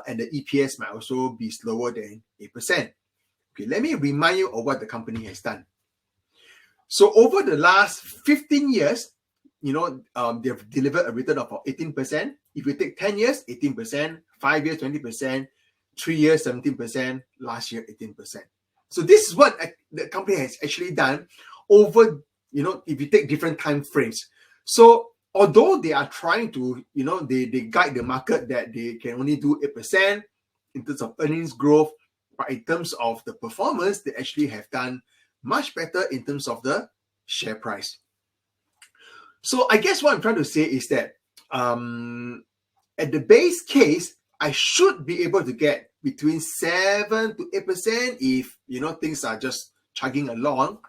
and the EPS might also be slower than 8%. Okay, let me remind you of what the company has done. So over the last 15 years, they've delivered a return of 18%. If you take 10 years, 18%, 5 years, 20%, 3 years, 17%, last year, 18%. So this is what the company has actually done over, if you take different time frames. So although they are trying to, they guide the market that they can only do 8% in terms of earnings growth, but in terms of the performance, they actually have done much better in terms of the share price. So I guess what I'm trying to say is that at the base case, I should be able to get between 7 to 8% if, things are just chugging along.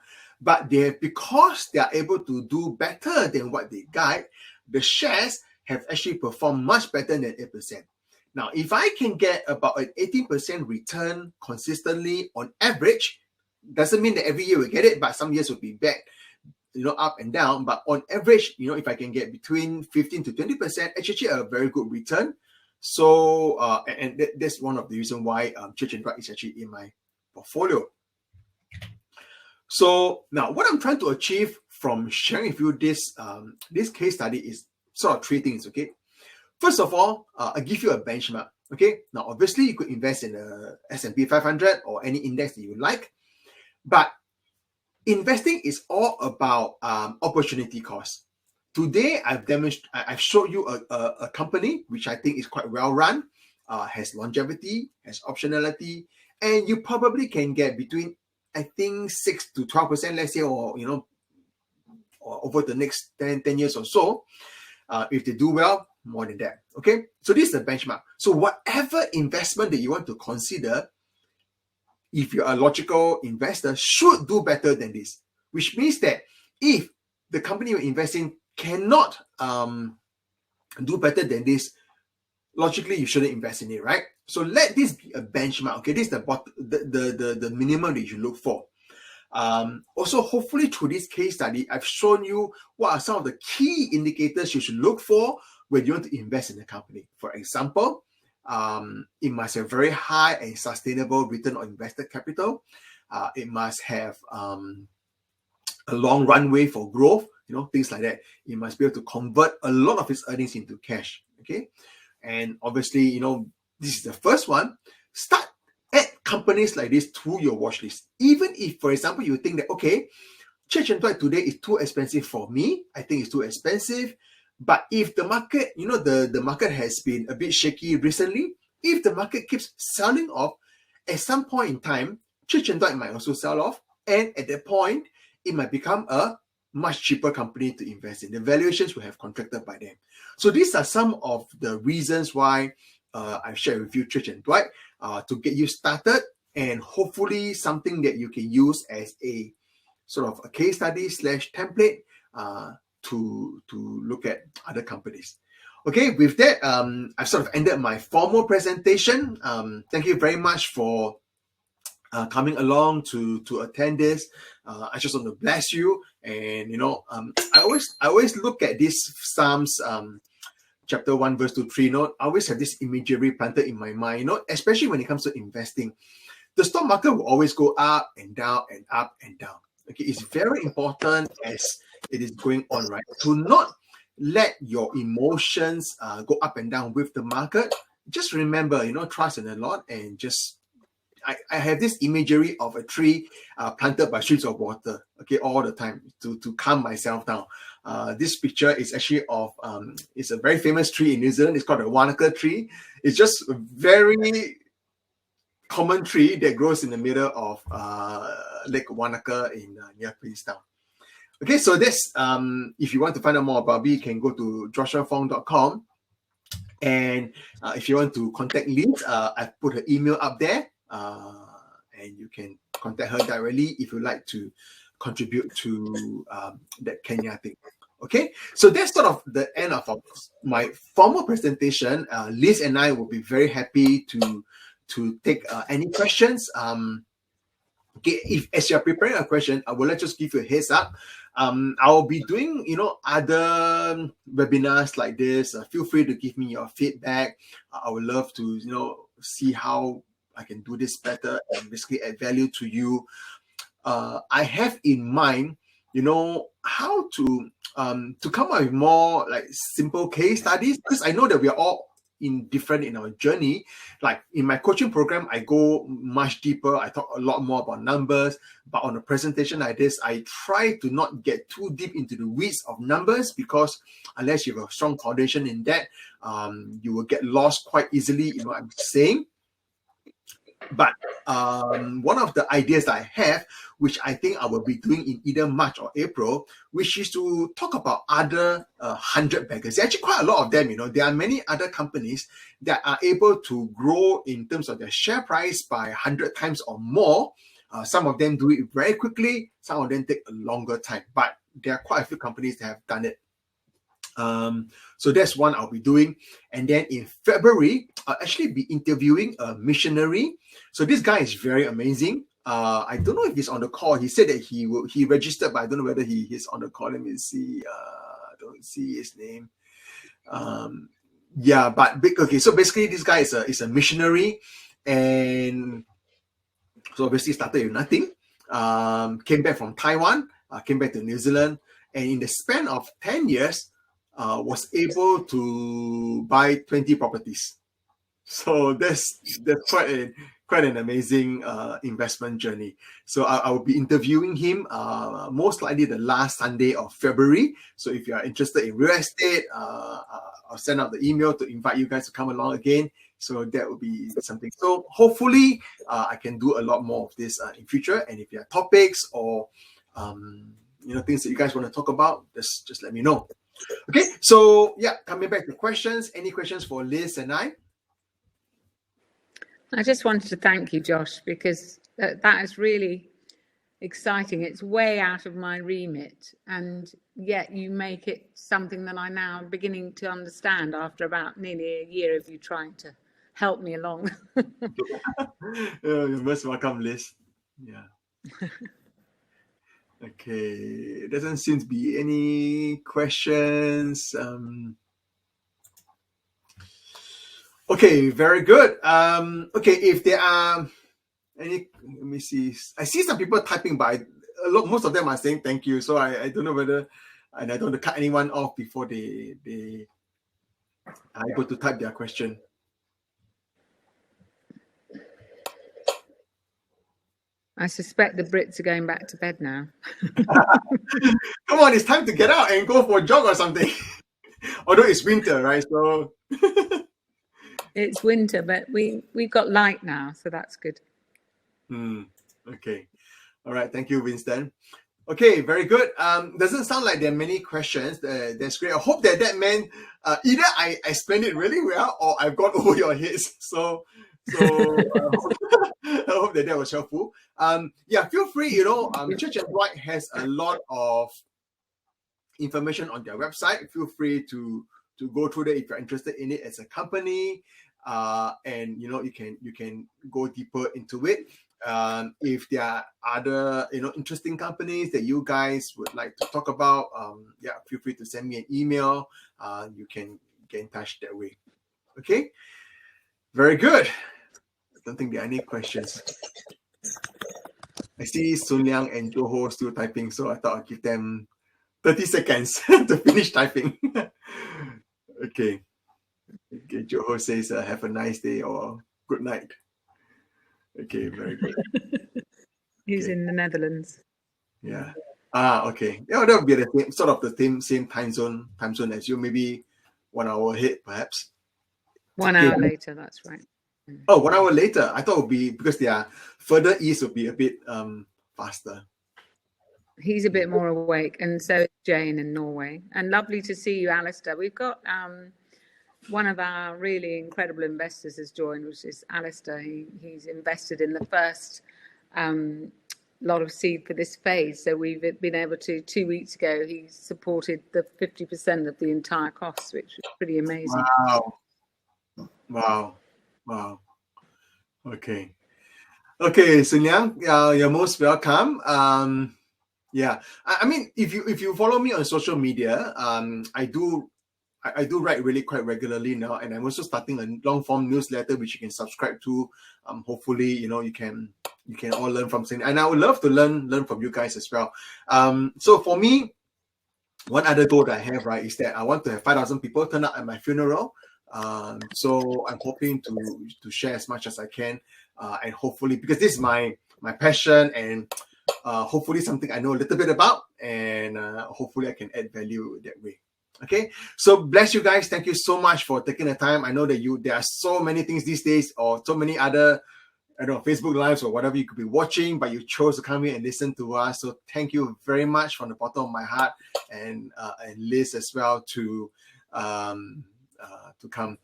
But because they are able to do better than what they guide, the shares have actually performed much better than 8%. Now, if I can get about an 18% return consistently on average, doesn't mean that every year we get it, but some years will be back, up and down. But on average, if I can get between 15 to 20%, actually a very good return. So, and that's one of the reasons why Church Dwight is actually in my portfolio. So now what I'm trying to achieve from sharing with you this case study is sort of three things, okay? First of all, I give you a benchmark, okay? Now, obviously, you could invest in the S&P 500 or any index that you like, but investing is all about opportunity cost. Today, I've showed you a company which I think is quite well run, has longevity, has optionality, and you probably can get between, I think, 6 to 12%, let's say, or or over the next 10 years or so. If they do well, more than that. Okay, so this is the benchmark. So whatever investment that you want to consider, if you're a logical investor, should do better than this. Which means that if the company you're investing cannot do better than this, logically you shouldn't invest in it, right? So let this be a benchmark. Okay, this is the minimum that you should look for. Also, hopefully through this case study, I've shown you what are some of the key indicators you should look for when you want to invest in a company. For example, it must have very high and sustainable return on invested capital. It must have a long runway for growth, things like that. It must be able to convert a lot of its earnings into cash. Okay, and obviously, this is the first one. Start add companies like this to your watch list. Even if, for example, you think that, okay, Church Dwight today is too expensive for me. I think it's too expensive. But if the market, the market has been a bit shaky recently, if the market keeps selling off, at some point in time, Church Dwight might also sell off. And at that point, it might become a much cheaper company to invest in. The valuations will have contracted by then. So these are some of the reasons why I've shared with you Church Dwight to get you started, and hopefully something that you can use as a sort of a case study / template to look at other companies. Okay, with that, I've sort of ended my formal presentation. Thank you very much for coming along to attend this. I just want to bless you, and I always look at this Psalms chapter 1 verse 2 3. I always have this imagery planted in my mind. Especially when it comes to investing, the stock market will always go up and down and up and down. Okay, it's very important as it is going on, right, to not let your emotions go up and down with the market. Just remember, trust in the Lord, and just I have this imagery of a tree planted by streams of water, okay, all the time to calm myself down. This picture is actually of it's a very famous tree in New Zealand. It's called the Wanaka Tree. It's just a very common tree that grows in the middle of Lake Wanaka in near Queenstown. Okay, so this if you want to find out more about me, you can go to joshuafong.com, and if you want to contact Liz, I've put her email up there, and you can contact her directly if you'd like to contribute to that Kenya thing. Okay, so that's sort of the end of my formal presentation. Liz and I will be very happy to take any questions. Okay, if as you're preparing a question, I will just give you a heads up. I'll be doing other webinars like this. Feel free to give me your feedback. I would love to see how I can do this better and basically add value to you. I have in mind, how to come up with more like simple case studies, because I know that we are all different in our journey. Like in my coaching program, I go much deeper. I talk a lot more about numbers, but on a presentation like this, I try to not get too deep into the weeds of numbers, because unless you have a strong foundation in that, you will get lost quite easily in what I'm saying. But one of the ideas that I have, which I think I will be doing in either March or April, which is to talk about other 100 baggers. There are actually quite a lot of them. There are many other companies that are able to grow in terms of their share price by 100 times or more. Some of them do it very quickly. Some of them take a longer time. But there are quite a few companies that have done it. So that's one I'll be doing. And then in February, I'll actually be interviewing a missionary. So this guy is very amazing. I don't know if he's on the call. He said that he registered, but I don't know whether he's on the call. Let me see. I don't see his name. Yeah, but okay. So basically, this guy is a missionary, and so obviously started with nothing. Came back from Taiwan, came back to New Zealand, and in the span of 10 years, was able to buy 20 properties. So that's quite an amazing investment journey. So I will be interviewing him most likely the last Sunday of February. So if you are interested in real estate, I'll send out the email to invite you guys to come along again. So that will be something. So hopefully I can do a lot more of this in future. And if you have topics or things that you guys want to talk about, just let me know. Okay, so yeah, coming back to questions. Any questions for Liz and I?
I just wanted to thank you, Josh, because that is really exciting. It's way out of my remit, and yet you make it something that I now am beginning to understand after about nearly a year of you trying to help me along.
You're most welcome, Liz. Yeah. Okay, there doesn't seem to be any questions. Okay, very good. Okay, if there are any, let me see. I see some people typing, but most of them are saying thank you. So I don't know whether, and I don't want to cut anyone off before they are able to type their question.
I suspect the Brits are going back to bed now.
Come on, it's time to get out and go for a jog or something. Although it's winter, right? So
it's winter, but we've got light now, so that's good.
Okay. All right. Thank you, Winston. Okay, very good. Doesn't sound like there are many questions. That's great. I hope that meant either I explained it really well or I've gone over your heads. So I hope that was helpful. Yeah, feel free. Church Dwight has a lot of information on their website. Feel free to go through that if you're interested in it as a company, and you can go deeper into it. If there are other interesting companies that you guys would like to talk about, feel free to send me an email. You can get in touch that way. Okay, very good. I don't think there are any questions. I see Sun Liang and Joho still typing, so I thought I'd give them 30 seconds to finish typing. Okay. Joho says, have a nice day or good night. Okay, very good.
He's in the Netherlands.
Yeah. Okay. Yeah, that would be the same time zone as you, maybe 1 hour ahead, perhaps.
1 hour later, that's right.
Oh, 1 hour later. I thought it would be because they are further east, would be a bit faster.
He's a bit more awake, and so is Jane in Norway. And lovely to see you, Alistair. We've got one of our really incredible investors has joined, which is Alistair. He's invested in the first lot of seed for this phase. So we've been able to, 2 weeks ago, he supported the 50% of the entire cost, which was pretty amazing.
Wow. Okay, Sun Liang, you're most welcome. Yeah, I mean, if you follow me on social media, I do write really quite regularly now, and I'm also starting a long form newsletter which you can subscribe to. Hopefully, you can all learn from something, and I would love to learn from you guys as well. So for me, one other goal that I have, right, is that I want to have 5,000 people turn up at my funeral. So I'm hoping to share as much as I can, and hopefully, because this is my passion, and hopefully something I know a little bit about, and hopefully I can add value that way. Okay, so bless you guys. Thank you so much for taking the time. I know that there are so many things these days, or so many other, I don't know, Facebook Lives or whatever you could be watching, but you chose to come here and listen to us. So thank you very much from the bottom of my heart, and Liz as well to come.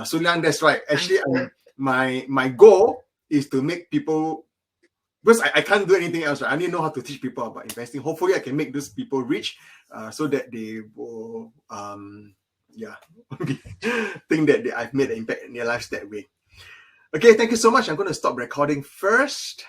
So Liang, that's right. Actually, my goal is to make people, because I can't do anything else, right? I need to know how to teach people about investing. Hopefully I can make those people rich, so that they will think that I've made an impact in their lives that way. Okay, thank you so much. I'm going to stop recording first.